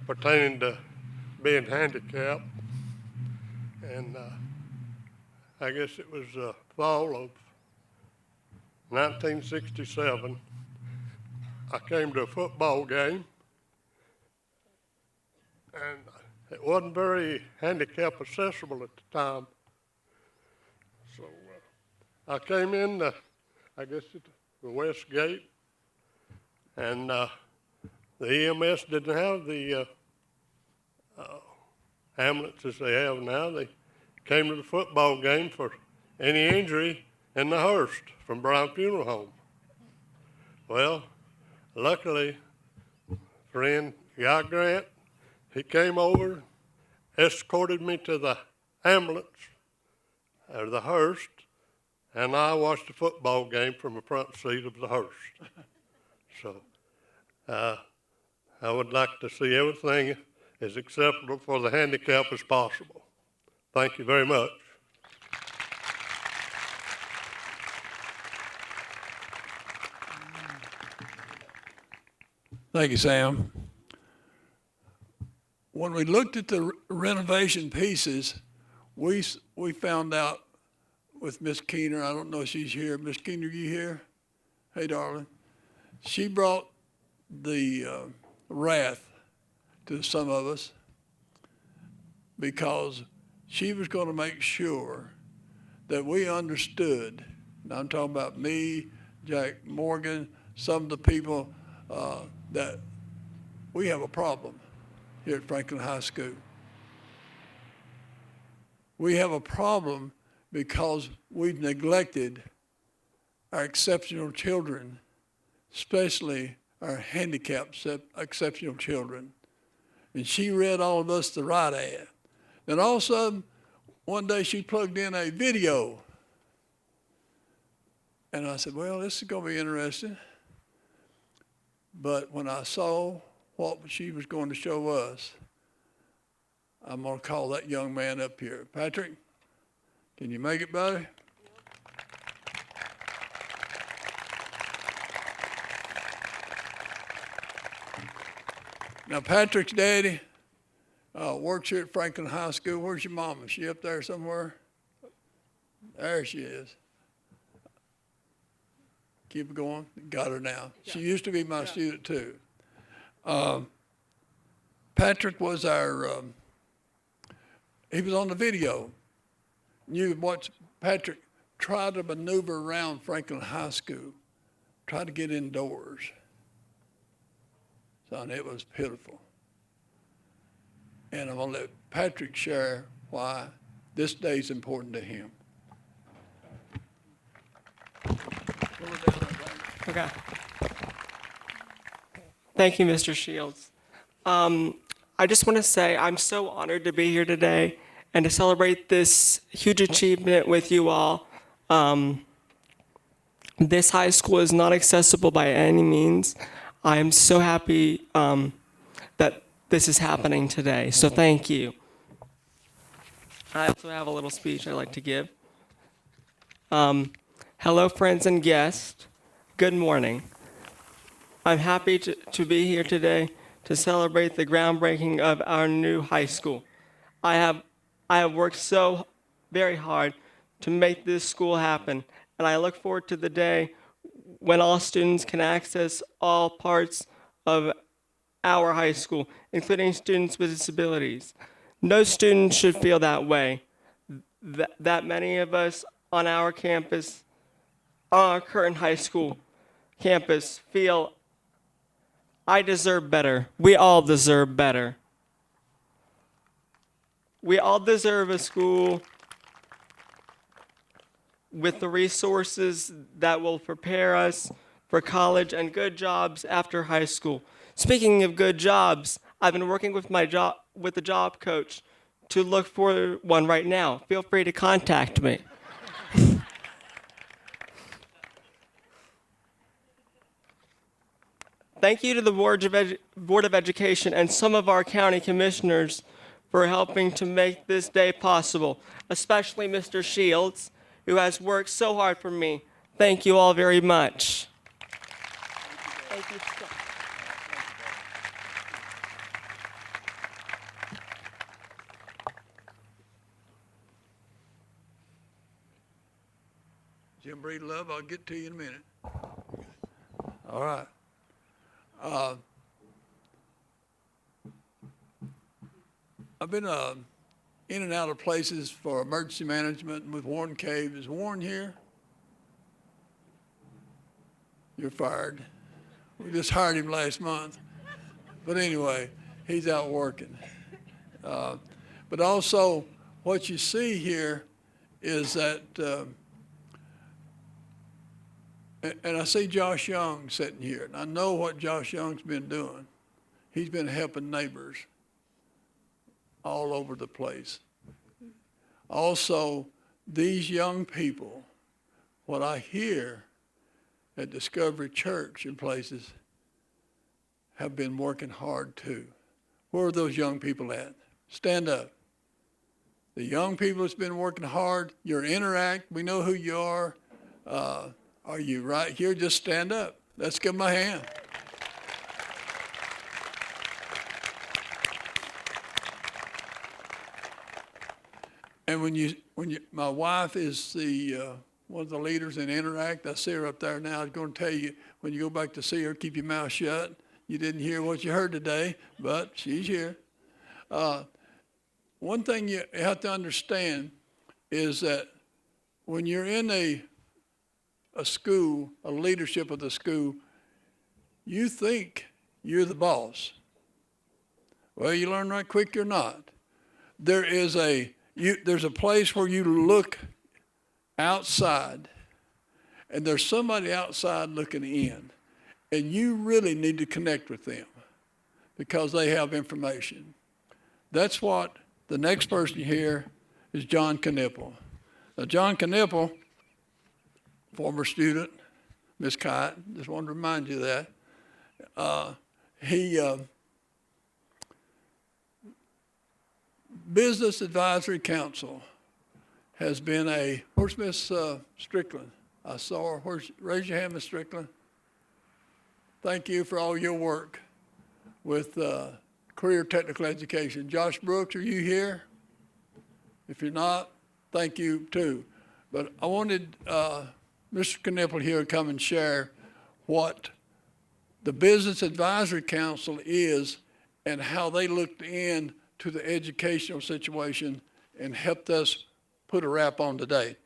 pertaining to being handicapped. And I guess it was fall of 1967. I came to a football game, and it wasn't very handicap accessible at the time. So I came in, I guess, at the west gate, and the EMS didn't have the ambulances they have now. They came to the football game for any injury in the hearse from Brown Funeral Home. Well, luckily, friend Guy Grant, he came over, escorted me to the ambulance, or the hearse, and I watched the football game from the front seat of the hearse. So I would like to see everything as acceptable for the handicap as possible. Thank you very much. Thank you, Sam. When we looked at the renovation pieces, we found out with Miss Keener, I don't know if she's here. Miss Keener, you here? Hey, darling. She brought the wrath to some of us because she was going to make sure that we understood, and I'm talking about me, Jack Morgan, some of the people, that we have a problem here at Franklin High School. we have a problem because we've neglected our exceptional children, especially our handicapped exceptional children. And she read all of us the right ad. Then all of a sudden, one day she plugged in a video. And I said, well, this is going to be interesting. But when I saw what she was going to show us, I'm going to call that young man up here. Patrick, can you make it, buddy? Now, Patrick's daddy works here at Franklin High School. Where's your mama? Is she up there somewhere? There she is. Keep it going. Got her now. She used to be my student, too. Patrick was he was on the video. You watch Patrick try to maneuver around Franklin High School, try to get indoors. Son, it was pitiful. And I'm going to let Patrick share why this day is important to him. Okay. Thank you, Mr. Shields. I just want to say I'm so honored to be here today and to celebrate this huge achievement with you all. This high school is not accessible by any means. I am so happy that this is happening today, so thank you. I also have a little speech I'd like to give. Hello, friends and guests. Good morning. I'm happy to be here today to celebrate the groundbreaking of our new high school. I have worked so very hard to make this school happen, and I look forward to the day when all students can access all parts of our high school, including students with disabilities. No student should feel that way. That many of us on our campus, on our current high school campus, feel I deserve better. We all deserve better. We all deserve a school with the resources that will prepare us for college and good jobs after high school. Speaking of good jobs, I've been working with the job coach to look for one right now. Feel free to contact me. Thank you to the Board of Education and some of our county commissioners for helping to make this day possible, especially Mr. Shields, who has worked so hard for me. Thank you all very much. Thank you. Jim Breedlove, I'll get to you in a minute. All right. I've been in and out of places for emergency management with Warren Cave. Is Warren here? You're fired. We just hired him last month. But anyway, he's out working. But also, what you see here is that, and I see Josh Young sitting here, and I know what Josh Young's been doing. He's been helping neighbors all over the place. Also, these young people, what I hear at Discovery Church and places, have been working hard too. Where are those young people at? Stand up. The young people that's been working hard, you're Interact, we know who you are. Are you right here? Just stand up. Let's give them a hand. And my wife is one of the leaders in Interact. I see her up there now. I was going to tell you, when you go back to see her, keep your mouth shut. You didn't hear what you heard today, but she's here. One thing you have to understand is that when you're in a school, a leadership of the school, you think you're the boss. Well, you learn right quick you're not. There is a there's a place where you look outside, and there's somebody outside looking in, and you really need to connect with them because they have information. That's what the next person here is, John Knipple. Now, John Knipple, former student, Ms. Kite, just wanted to remind you of that. Business Advisory Council has been where's Miss Strickland? I saw her. Raise your hand, Miss Strickland. Thank you for all your work with career technical education. Josh Brooks, are you here? If you're not, thank you too. But I wanted Mr. Knipple here to come and share what the Business Advisory Council is and how they looked in to the educational situation and helped us put a wrap on today.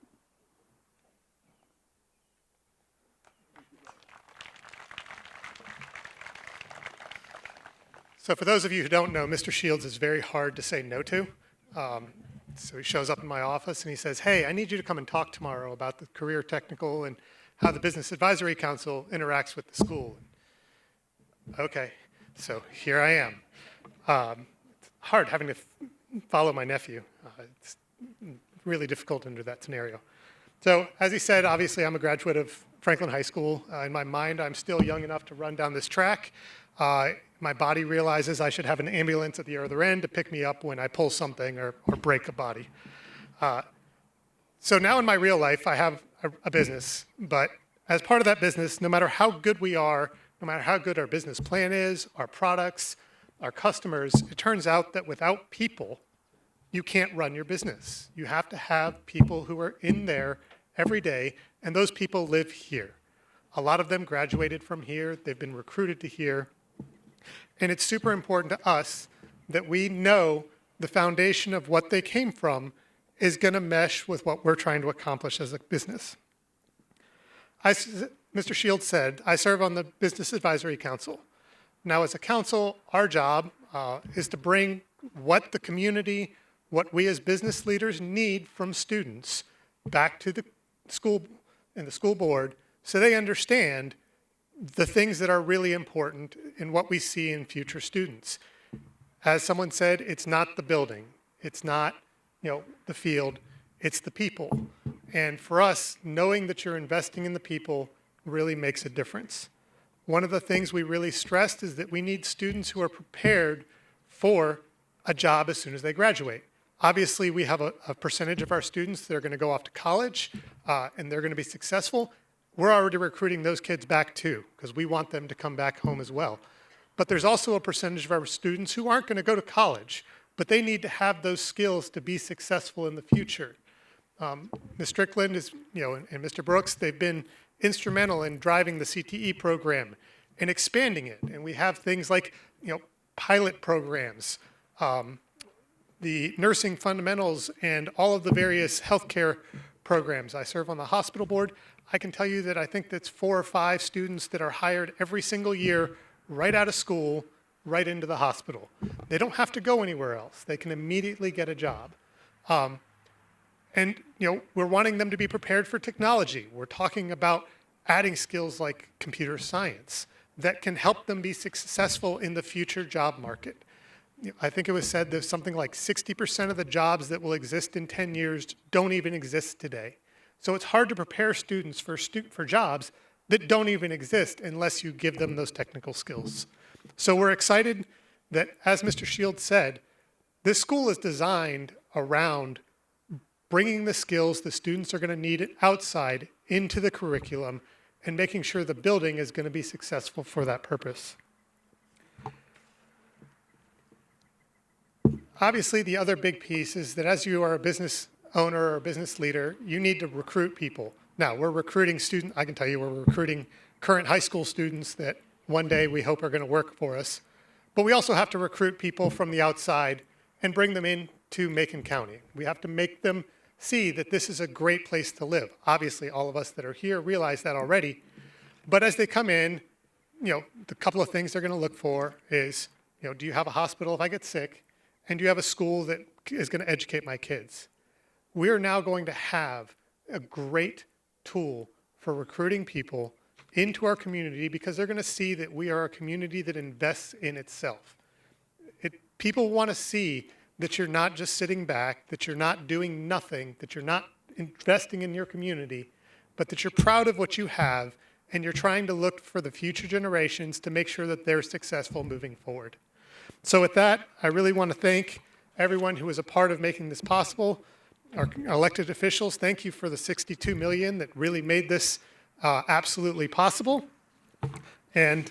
So for those of you who don't know, Mr. Shields is very hard to say no to. So he shows up in my office and he says, hey, I need you to come and talk tomorrow about the career technical and how the Business Advisory Council interacts with the school. Okay, so here I am. It's hard having to follow my nephew. It's really difficult under that scenario. So as he said, obviously I'm a graduate of Franklin High School. In my mind, I'm still young enough to run down this track. My body realizes I should have an ambulance at the other end to pick me up when I pull something or break a body. So now in my real life, I have a business, but as part of that business, no matter how good we are, no matter how good our business plan is, our products, our customers, it turns out that without people, you can't run your business. You have to have people who are in there every day, and those people live here. A lot of them graduated from here. They've been recruited to here. And it's super important to us that we know the foundation of what they came from is going to mesh with what we're trying to accomplish as a business. Mr. Shields said, I serve on the Business Advisory Council. Now, as a council, our job is to bring what the community, what we as business leaders need from students back to the school and the school board so they understand the things that are really important in what we see in future students. As someone said, it's not the building, it's not, the field, it's the people. And for us, knowing that you're investing in the people really makes a difference. One of the things we really stressed is that we need students who are prepared for a job as soon as they graduate. Obviously, we have a percentage of our students that are going to go off to college and they're going to be successful. We're already recruiting those kids back too, because we want them to come back home as well. But there's also a percentage of our students who aren't going to go to college, but they need to have those skills to be successful in the future. Ms. Strickland is, and Mr. Brooks, they've been instrumental in driving the CTE program and expanding it. And we have things like, pilot programs, the nursing fundamentals, and all of the various healthcare programs. I serve on the hospital board. I can tell you that I think that's 4 or 5 students that are hired every single year right out of school, right into the hospital. They don't have to go anywhere else. They can immediately get a job. And we're wanting them to be prepared for technology. We're talking about adding skills like computer science that can help them be successful in the future job market. I think it was said there's something like 60% of the jobs that will exist in 10 years don't even exist today. So it's hard to prepare students for jobs that don't even exist unless you give them those technical skills. So we're excited that, as Mr. Shields said, this school is designed around bringing the skills the students are going to need outside into the curriculum and making sure the building is going to be successful for that purpose. Obviously, the other big piece is that as you are a business owner or business leader, you need to recruit people. Now, we're recruiting students. I can tell you we're recruiting current high school students that one day we hope are going to work for us. But we also have to recruit people from the outside and bring them into Macon County. We have to make them see that this is a great place to live. Obviously, all of us that are here realize that already. But as they come in, the couple of things they're going to look for is, do you have a hospital if I get sick? and you have a school that is going to educate my kids. We are now going to have a great tool for recruiting people into our community because they're going to see that we are a community that invests in itself. People want to see that you're not just sitting back, that you're not doing nothing, that you're not investing in your community, but that you're proud of what you have and you're trying to look for the future generations to make sure that they're successful moving forward. So with that, I really want to thank everyone who was a part of making this possible. Our elected officials, thank you for the $62 million that really made this absolutely possible. And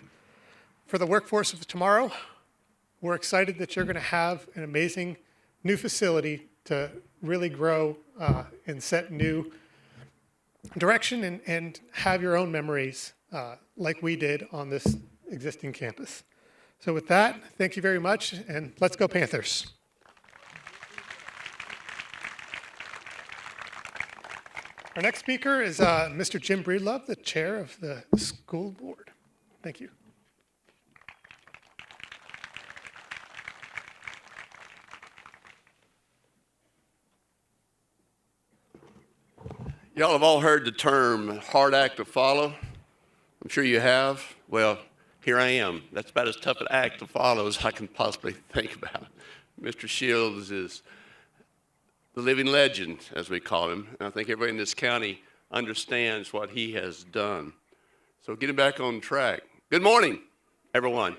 for the workforce of tomorrow, we're excited that you're going to have an amazing new facility to really grow and set new direction and have your own memories like we did on this existing campus. So with that, thank you very much, and let's go Panthers. Our next speaker is Mr. Jim Breedlove, the chair of the school board. Thank you. Y'all have all heard the term hard act to follow. I'm sure you have. Well, here I am. That's about as tough an act to follow as I can possibly think about. Mr. Shields is the living legend, as we call him, and I think everybody in this county understands what he has done. So getting back on track. Good morning, everyone.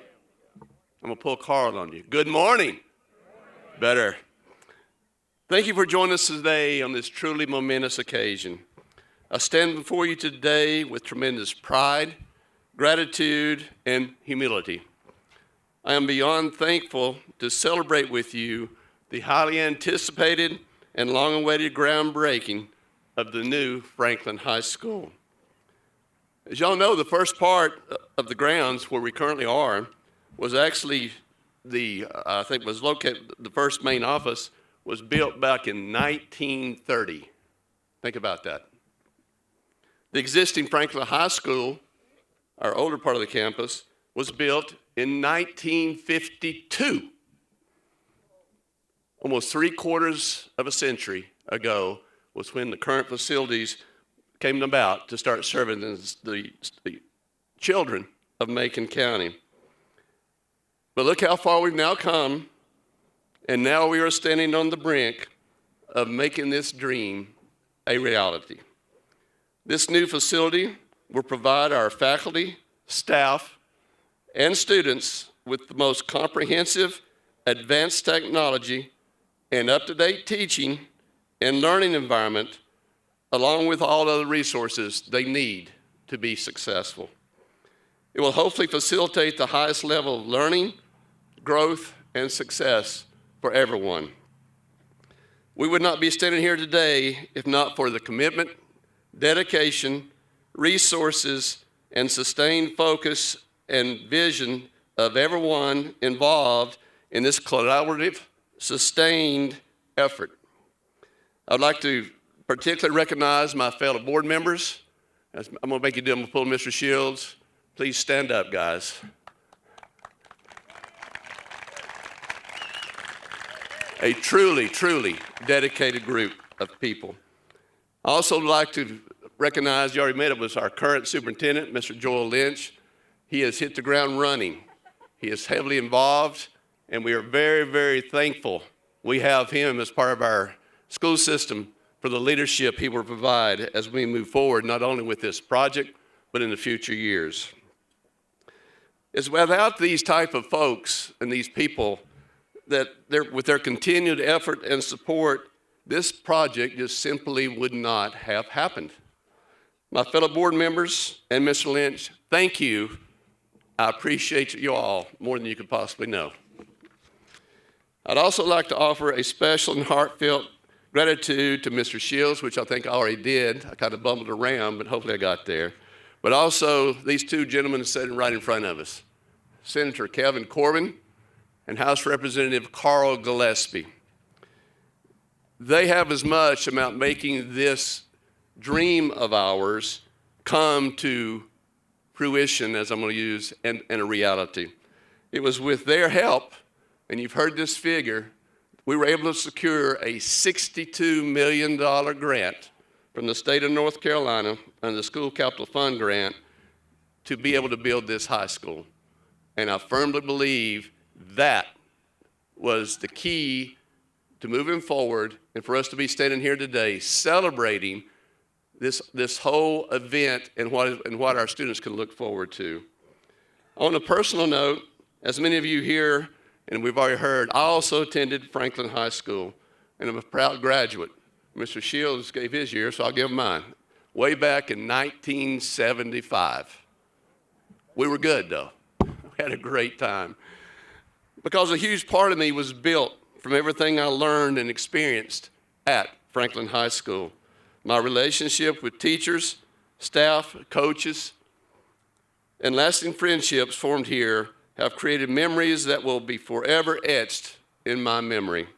I'm going to pull Karl on you. Good morning. Better. Thank you for joining us today on this truly momentous occasion. I stand before you today with tremendous pride, gratitude, and humility. I am beyond thankful to celebrate with you the highly anticipated and long-awaited groundbreaking of the new Franklin High School. As y'all know, the first part of the grounds where we currently are was actually the first main office was built back in 1930. Think about that. The existing Franklin High School, our older part of the campus, was built in 1952. Almost 3/4 of a century ago was when the current facilities came about to start serving the children of Macon County. But look how far we've now come, and now we are standing on the brink of making this dream a reality. This new facility will provide our faculty, staff, and students with the most comprehensive, advanced technology and up-to-date teaching and learning environment, along with all other resources they need to be successful. It will hopefully facilitate the highest level of learning, growth, and success for everyone. We would not be standing here today if not for the commitment, dedication, resources, and sustained focus and vision of everyone involved in this collaborative, sustained effort. I'd like to particularly recognize my fellow board members. I'm going to make you do, I'm going to pull Mr. Shields. Please stand up, guys. A truly, truly dedicated group of people. I also would like to recognize, you already met him, was our current superintendent, Mr. Joel Lynch. He has hit the ground running. He is heavily involved, and we are very, very thankful we have him as part of our school system for the leadership he will provide as we move forward, not only with this project, but in the future years. It's without these type of folks and these people that with their continued effort and support, this project just simply would not have happened. My fellow board members and Mr. Lynch, thank you. I appreciate you all more than you could possibly know. I'd also like to offer a special and heartfelt gratitude to Mr. Shields, which I think I already did. I kind of bumbled around, but hopefully I got there. But also these two gentlemen sitting right in front of us, Senator Kevin Corbin and House Representative Karl Gillespie. They have as much about making this dream of ours come to fruition, as I'm going to use, and a reality. It was with their help, and you've heard this figure, we were able to secure a $62 million grant from the state of North Carolina under the School Capital Fund grant to be able to build this high school. And I firmly believe that was the key to moving forward and for us to be standing here today celebrating this whole event and what our students can look forward to. On a personal note, as many of you here, and we've already heard, I also attended Franklin High School, and I'm a proud graduate. Mr. Shields gave his year, so I'll give mine. Way back in 1975. We were good, though. We had a great time. Because a huge part of me was built from everything I learned and experienced at Franklin High School. My relationship with teachers, staff, coaches, and lasting friendships formed here have created memories that will be forever etched in my memory.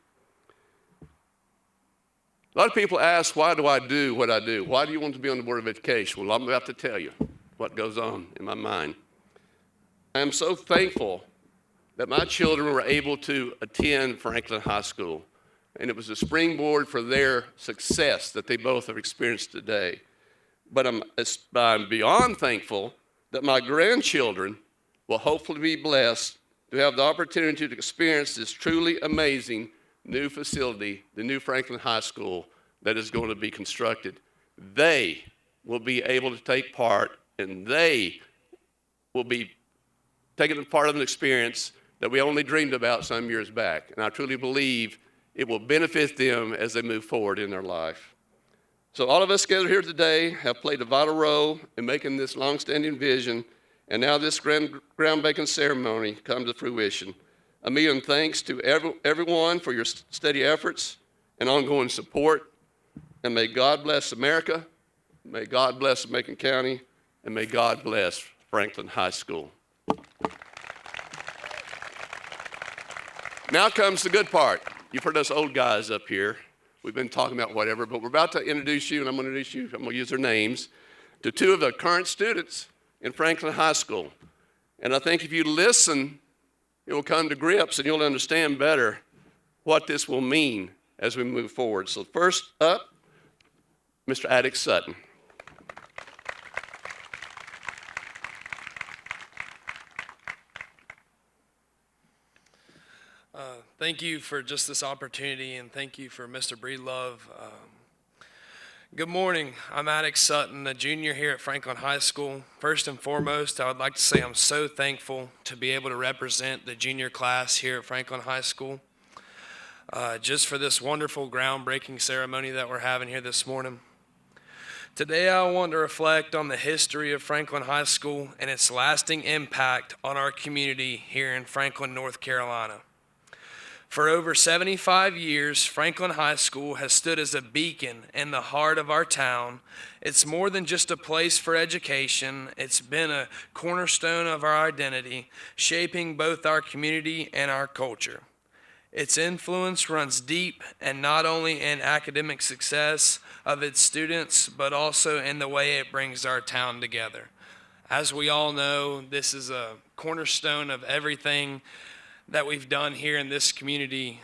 A lot of people ask, why do I do what I do? Why do you want to be on the Board of Education? Well, I'm about to tell you what goes on in my mind. I am so thankful that my children were able to attend Franklin High School, and it was a springboard for their success that they both have experienced today. But I'm beyond thankful that my grandchildren will hopefully be blessed to have the opportunity to experience this truly amazing new facility, the new Franklin High School that is going to be constructed. They will be able to take part, and they will be taking part of an experience that we only dreamed about some years back. And I truly believe it will benefit them as they move forward in their life. So all of us gathered here today have played a vital role in making this long-standing vision, and now this groundbreaking ceremony come to fruition. A million thanks to everyone for your steady efforts and ongoing support. And may God bless America, may God bless Macon County, and may God bless Franklin High School. Now comes the good part. You've heard us old guys up here. We've been talking about whatever, but we're about to introduce you, and I'm going to introduce you, I'm going to use their names, to two of the current students in Franklin High School. And I think if you listen, it will come to grips and you'll understand better what this will mean as we move forward. So first up, Mr. Addix Sutton. Thank you for just this opportunity, and thank you for Mr. Breedlove. Good morning. I'm Addix Sutton, a junior here at Franklin High School. First and foremost, I would like to say I'm so thankful to be able to represent the junior class here at Franklin High School. Just for this wonderful groundbreaking ceremony that we're having here this morning. Today I want to reflect on the history of Franklin High School and its lasting impact on our community here in Franklin, North Carolina. For over 75 years, Franklin High School has stood as a beacon in the heart of our town. It's more than just a place for education. It's been a cornerstone of our identity, shaping both our community and our culture. Its influence runs deep, and not only in academic success of its students, but also in the way it brings our town together. As we all know, this is a cornerstone of everything that we've done here in this community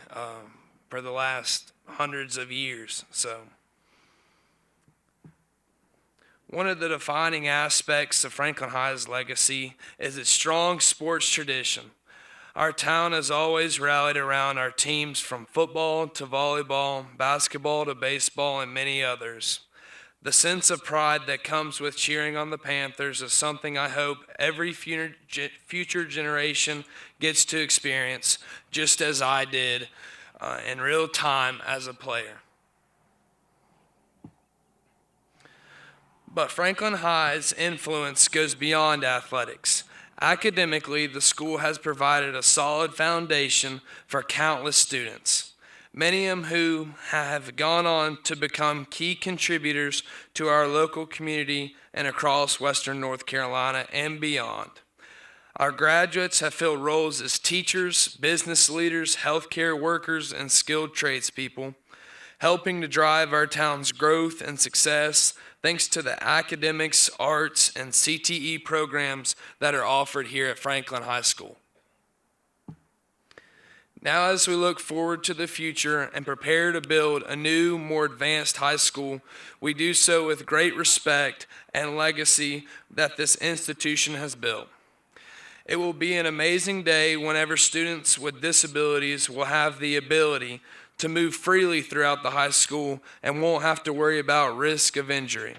for the last hundreds of years. So, one of the defining aspects of Franklin High's legacy is its strong sports tradition. Our town has always rallied around our teams from football to volleyball, basketball to baseball, and many others. The sense of pride that comes with cheering on the Panthers is something I hope every future generation gets to experience, just as I did in real time as a player. But Franklin High's influence goes beyond athletics. Academically, the school has provided a solid foundation for countless students, many of whom have gone on to become key contributors to our local community and across Western North Carolina and beyond. Our graduates have filled roles as teachers, business leaders, healthcare workers, and skilled tradespeople, helping to drive our town's growth and success thanks to the academics, arts, and CTE programs that are offered here at Franklin High School. Now, as we look forward to the future and prepare to build a new, more advanced high school, we do so with great respect and legacy that this institution has built. It will be an amazing day whenever students with disabilities will have the ability to move freely throughout the high school and won't have to worry about risk of injury.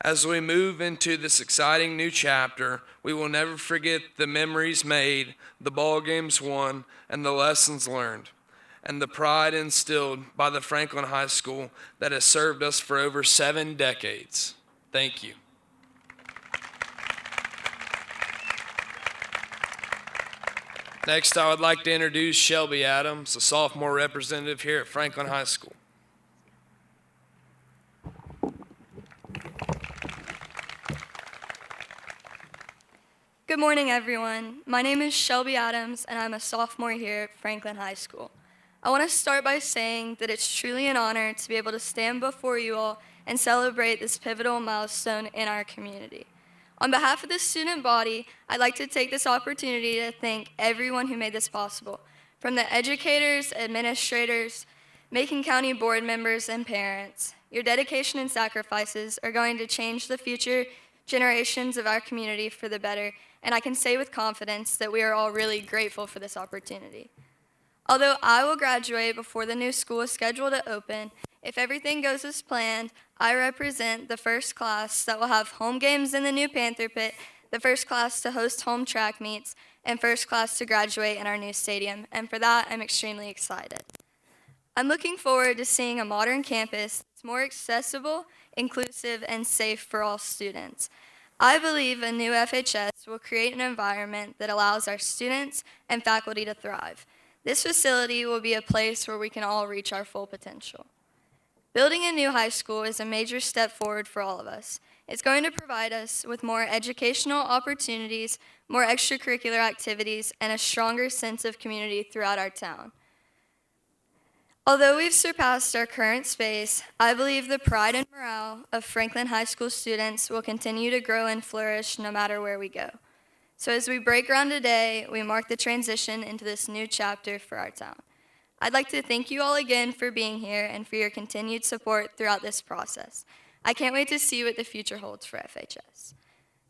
As we move into this exciting new chapter, we will never forget the memories made, the ball games won, and the lessons learned, and the pride instilled by the Franklin High School that has served us for over 7 decades. Thank you. Next, I would like to introduce Shelby Adams, a sophomore representative here at Franklin High School. Good morning, everyone. My name is Shelby Adams, and I'm a sophomore here at Franklin High School. I want to start by saying that it's truly an honor to be able to stand before you all and celebrate this pivotal milestone in our community. On behalf of the student body, I'd like to take this opportunity to thank everyone who made this possible, from the educators, administrators, Macon County board members, and parents. Your dedication and sacrifices are going to change the future generations of our community for the better, and I can say with confidence that we are all really grateful for this opportunity. Although I will graduate before the new school is scheduled to open, if everything goes as planned, I represent the first class that will have home games in the new Panther pit, the first class to host home track meets, and first class to graduate in our new stadium, and for that, I'm extremely excited. I'm looking forward to seeing a modern campus that's more accessible, inclusive, and safe for all students. I believe a new FHS will create an environment that allows our students and faculty to thrive. This facility will be a place where we can all reach our full potential. Building a new high school is a major step forward for all of us. It's going to provide us with more educational opportunities, more extracurricular activities, and a stronger sense of community throughout our town. Although we've surpassed our current space, I believe the pride and morale of Franklin High School students will continue to grow and flourish no matter where we go. So as we break ground today, we mark the transition into this new chapter for our town. I'd like to thank you all again for being here and for your continued support throughout this process. I can't wait to see what the future holds for FHS.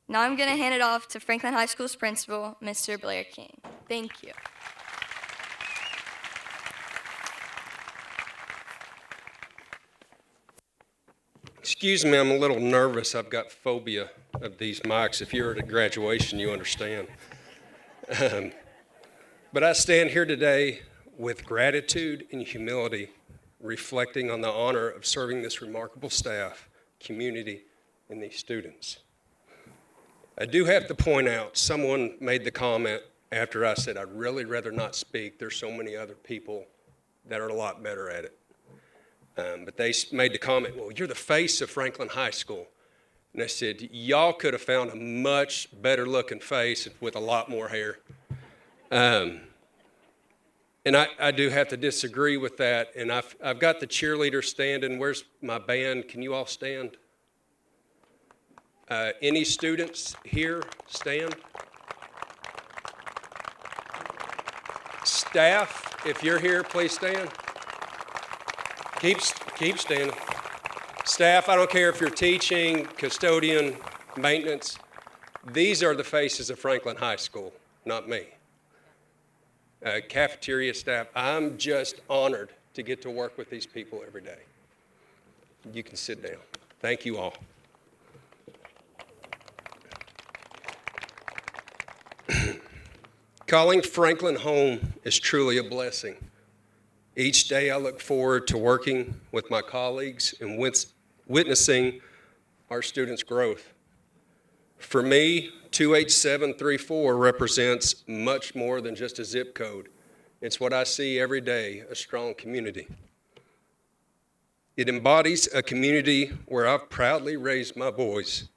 Now I'm going to hand it off to Franklin High School's principal, Mr. Blair King. Thank you. Excuse me, I'm a little nervous. I've got phobia of these mics. If you're at a graduation, you understand. But I stand here today with gratitude and humility, reflecting on the honor of serving this remarkable staff, community, and these students. I do have to point out, someone made the comment after I said I'd really rather not speak. There's so many other people that are a lot better at it. But they made the comment, well, you're the face of Franklin High School. And I said, y'all could have found a much better looking face with a lot more hair. And I do have to disagree with that. And I've got the cheerleaders standing. Where's my band? Can you all stand? Any students here stand? Staff, if you're here, please stand. Keep standing. Staff, I don't care if you're teaching, custodian, maintenance. These are the faces of Franklin High School, not me. Cafeteria staff, I'm just honored to get to work with these people every day. You can sit down. Thank you all. Calling Franklin home is truly a blessing. Each day I look forward to working with my colleagues and witnessing our students' growth. For me, 28734 represents much more than just a zip code. It's what I see every day, a strong community. It embodies a community where I've proudly raised my boys.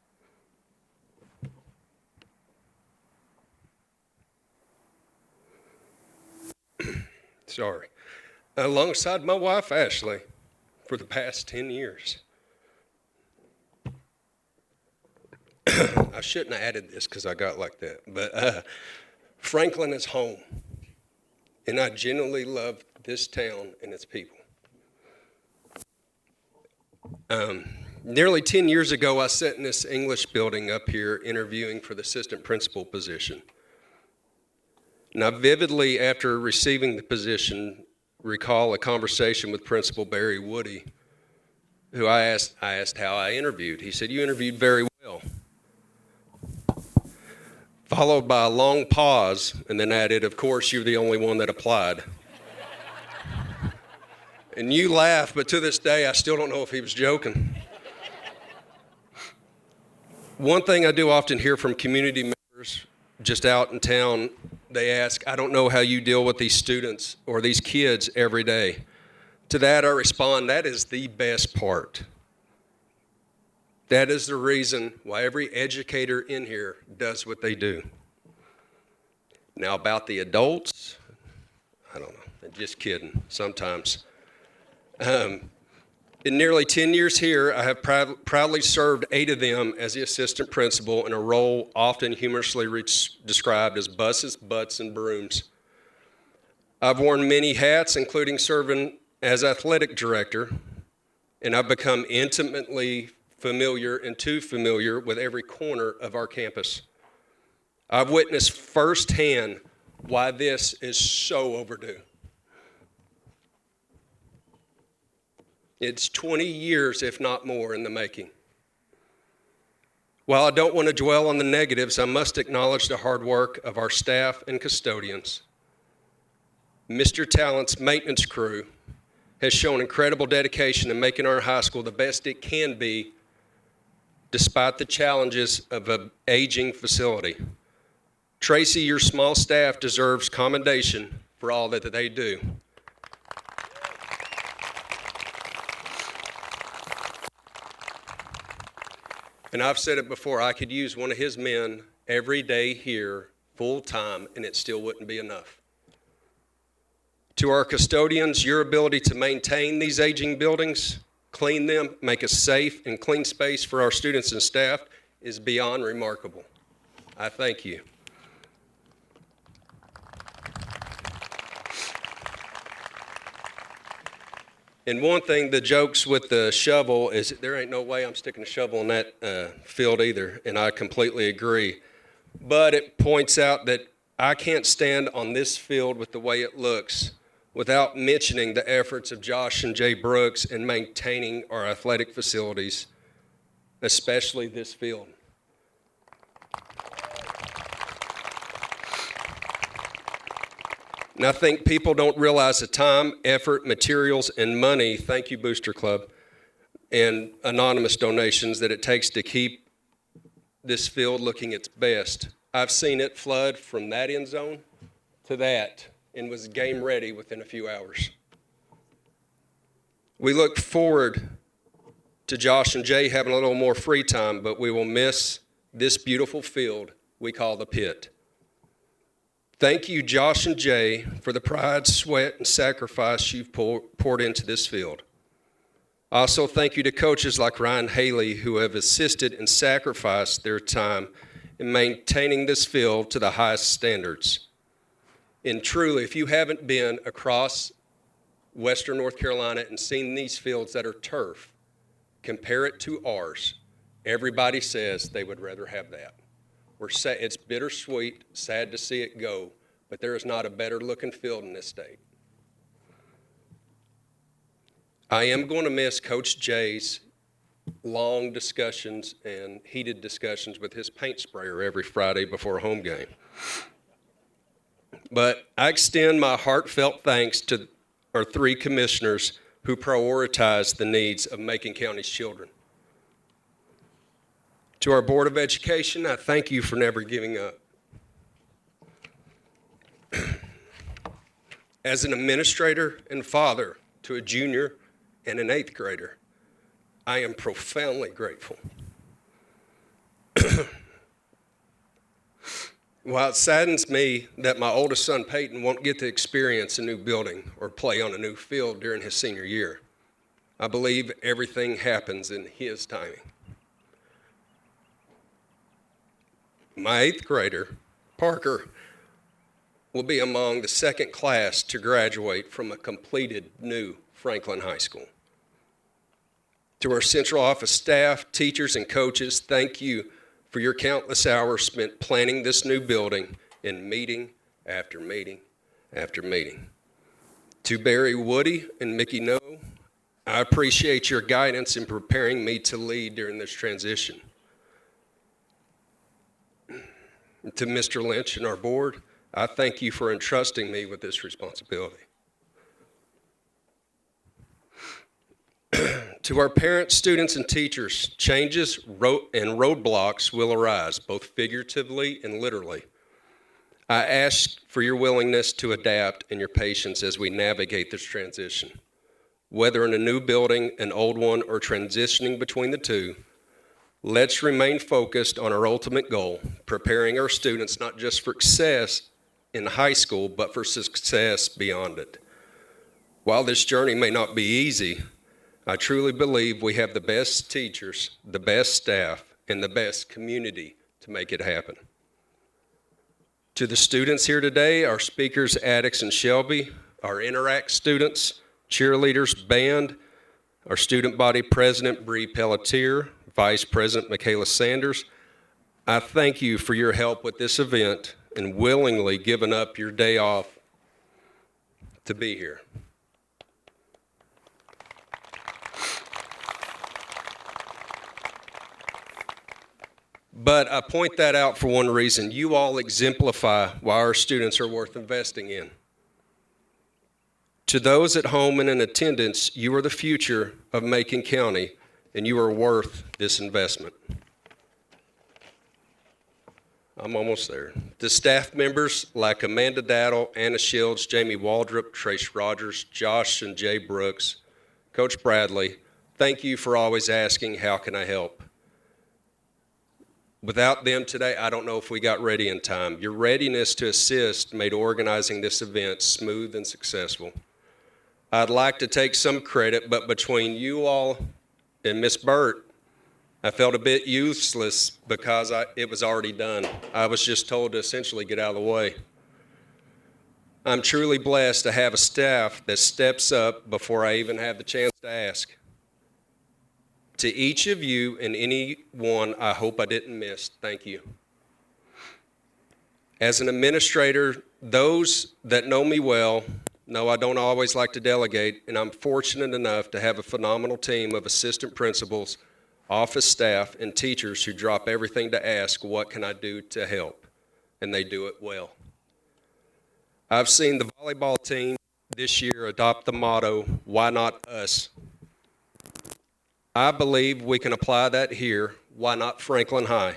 Sorry. Alongside my wife, Ashley, for the past 10 years. I shouldn't have added this because I got like that, but Franklin is home. and I genuinely love this town and its people. Nearly 10 years ago, I sat in this English building up here interviewing for the assistant principal position. And I vividly, after receiving the position, recall a conversation with Principal Barry Woody, who I asked how I interviewed. He said, "You interviewed very well." Followed by a long pause, and then added, "Of course, you're the only one that applied." And you laugh, but to this day, I still don't know if he was joking. One thing I do often hear from community members just out in town, they ask, "I don't know how you deal with these students or these kids every day." To that I respond, that is the best part. That is the reason why every educator in here does what they do. Now about the adults, I don't know, I'm just kidding sometimes. In nearly 10 years here, I have proudly served 8 of them as the assistant principal in a role often humorously described as buses, butts, and brooms. I've worn many hats, including serving as athletic director, and I've become intimately familiar and too familiar with every corner of our campus. I've witnessed firsthand why this is so overdue. It's 20 years, if not more, in the making. While I don't want to dwell on the negatives, I must acknowledge the hard work of our staff and custodians. Mr. Talent's maintenance crew has shown incredible dedication in making our high school the best it can be, despite the challenges of an aging facility. Tracy, your small staff deserves commendation for all that they do. And I've said it before, I could use one of his men every day here, full time, and it still wouldn't be enough. To our custodians, your ability to maintain these aging buildings, clean them, make a safe and clean space for our students and staff is beyond remarkable. I thank you. And one thing, the jokes with the shovel is there ain't no way I'm sticking a shovel in that field either, and I completely agree. But it points out that I can't stand on this field with the way it looks without mentioning the efforts of Josh and Jay Brooks in maintaining our athletic facilities, especially this field. And I think people don't realize the time, effort, materials, and money, thank you Booster Club, and anonymous donations that it takes to keep this field looking its best. I've seen it flood from that end zone to that and was game ready within a few hours. We look forward to Josh and Jay having a little more free time, but we will miss this beautiful field we call the pit. Thank you, Josh and Jay, for the pride, sweat, and sacrifice you've poured into this field. Also, thank you to coaches like Ryan Haley who have assisted and sacrificed their time in maintaining this field to the highest standards. And truly, if you haven't been across Western North Carolina and seen these fields that are turf, compare it to ours. Everybody says they would rather have that. It's bittersweet, sad to see it go, but there is not a better looking field in this state. I am going to miss Coach Jay's long discussions and heated discussions with his paint sprayer every Friday before a home game. But I extend my heartfelt thanks to our 3 commissioners who prioritize the needs of Macon County's children. To our Board of Education, I thank you for never giving up. As an administrator and father to a junior and an 8th grader, I am profoundly grateful. While it saddens me that my oldest son, Peyton, won't get to experience a new building or play on a new field during his senior year, I believe everything happens in his timing. My 8th grader, Parker, will be among the second class to graduate from a completed new Franklin High School. To our central office staff, teachers, and coaches, thank you for your countless hours spent planning this new building in meeting after meeting after meeting. To Barry Woody and Mickey No, I appreciate your guidance in preparing me to lead during this transition. To Mr. Lynch and our board, I thank you for entrusting me with this responsibility. To our parents, students, and teachers, changes and roadblocks will arise, both figuratively and literally. I ask for your willingness to adapt and your patience as we navigate this transition. Whether in a new building, an old one, or transitioning between the two, let's remain focused on our ultimate goal, preparing our students not just for success in high school, but for success beyond it. While this journey may not be easy, I truly believe we have the best teachers, the best staff, and the best community to make it happen. To the students here today, our speakers, Addix and Shelby, our Interact students, cheerleaders, band, our student body president, Bree Pelletier, Vice President Michaela Sanders, I thank you for your help with this event and willingly giving up your day off to be here. But I point that out for one reason. You all exemplify why our students are worth investing in. To those at home and in attendance, you are the future of Macon County, and you are worth this investment. I'm almost there. To staff members like Amanda Daddle, Anna Shields, Jamie Waldrop, Trace Rogers, Josh and Jay Brooks, Coach Bradley, thank you for always asking, how can I help? Without them today, I don't know if we got ready in time. Your readiness to assist made organizing this event smooth and successful. I'd like to take some credit, but between you all and Miss Burt, I felt a bit useless because it was already done. I was just told to essentially get out of the way. I'm truly blessed to have a staff that steps up before I even have the chance to ask. To each of you and anyone I hope I didn't miss, thank you. As an administrator, those that know me well know I don't always like to delegate, and I'm fortunate enough to have a phenomenal team of assistant principals, office staff, and teachers who drop everything to ask, what can I do to help? And they do it well. I've seen the volleyball team this year adopt the motto, why not us? I believe we can apply that here, why not Franklin High?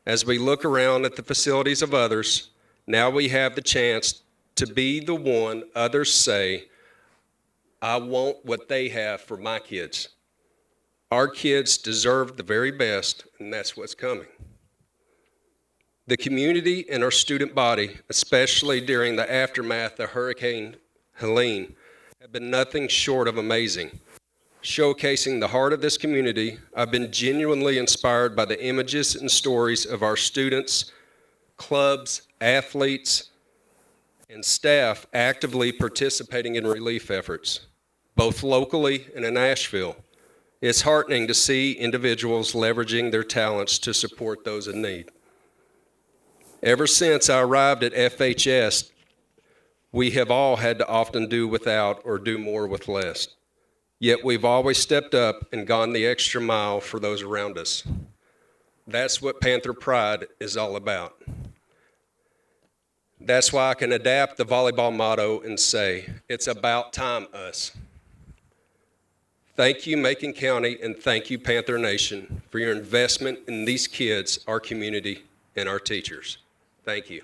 As we look around at the facilities of others, now we have the chance to be the one others say, I want what they have for my kids. Our kids deserve the very best, and that's what's coming. The community and our student body, especially during the aftermath of Hurricane Helene, have been nothing short of amazing. Showcasing the heart of this community, I've been genuinely inspired by the images and stories of our students, clubs, athletes, and staff actively participating in relief efforts, both locally and in Asheville. It's heartening to see individuals leveraging their talents to support those in need. Ever since I arrived at FHS, we have all had to often do without or do more with less. Yet we've always stepped up and gone the extra mile for those around us. That's what Panther Pride is all about. That's why I can adapt the volleyball motto and say, it's about time us. Thank you, Macon County, and thank you, Panther Nation, for your investment in these kids, our community, and our teachers. Thank you.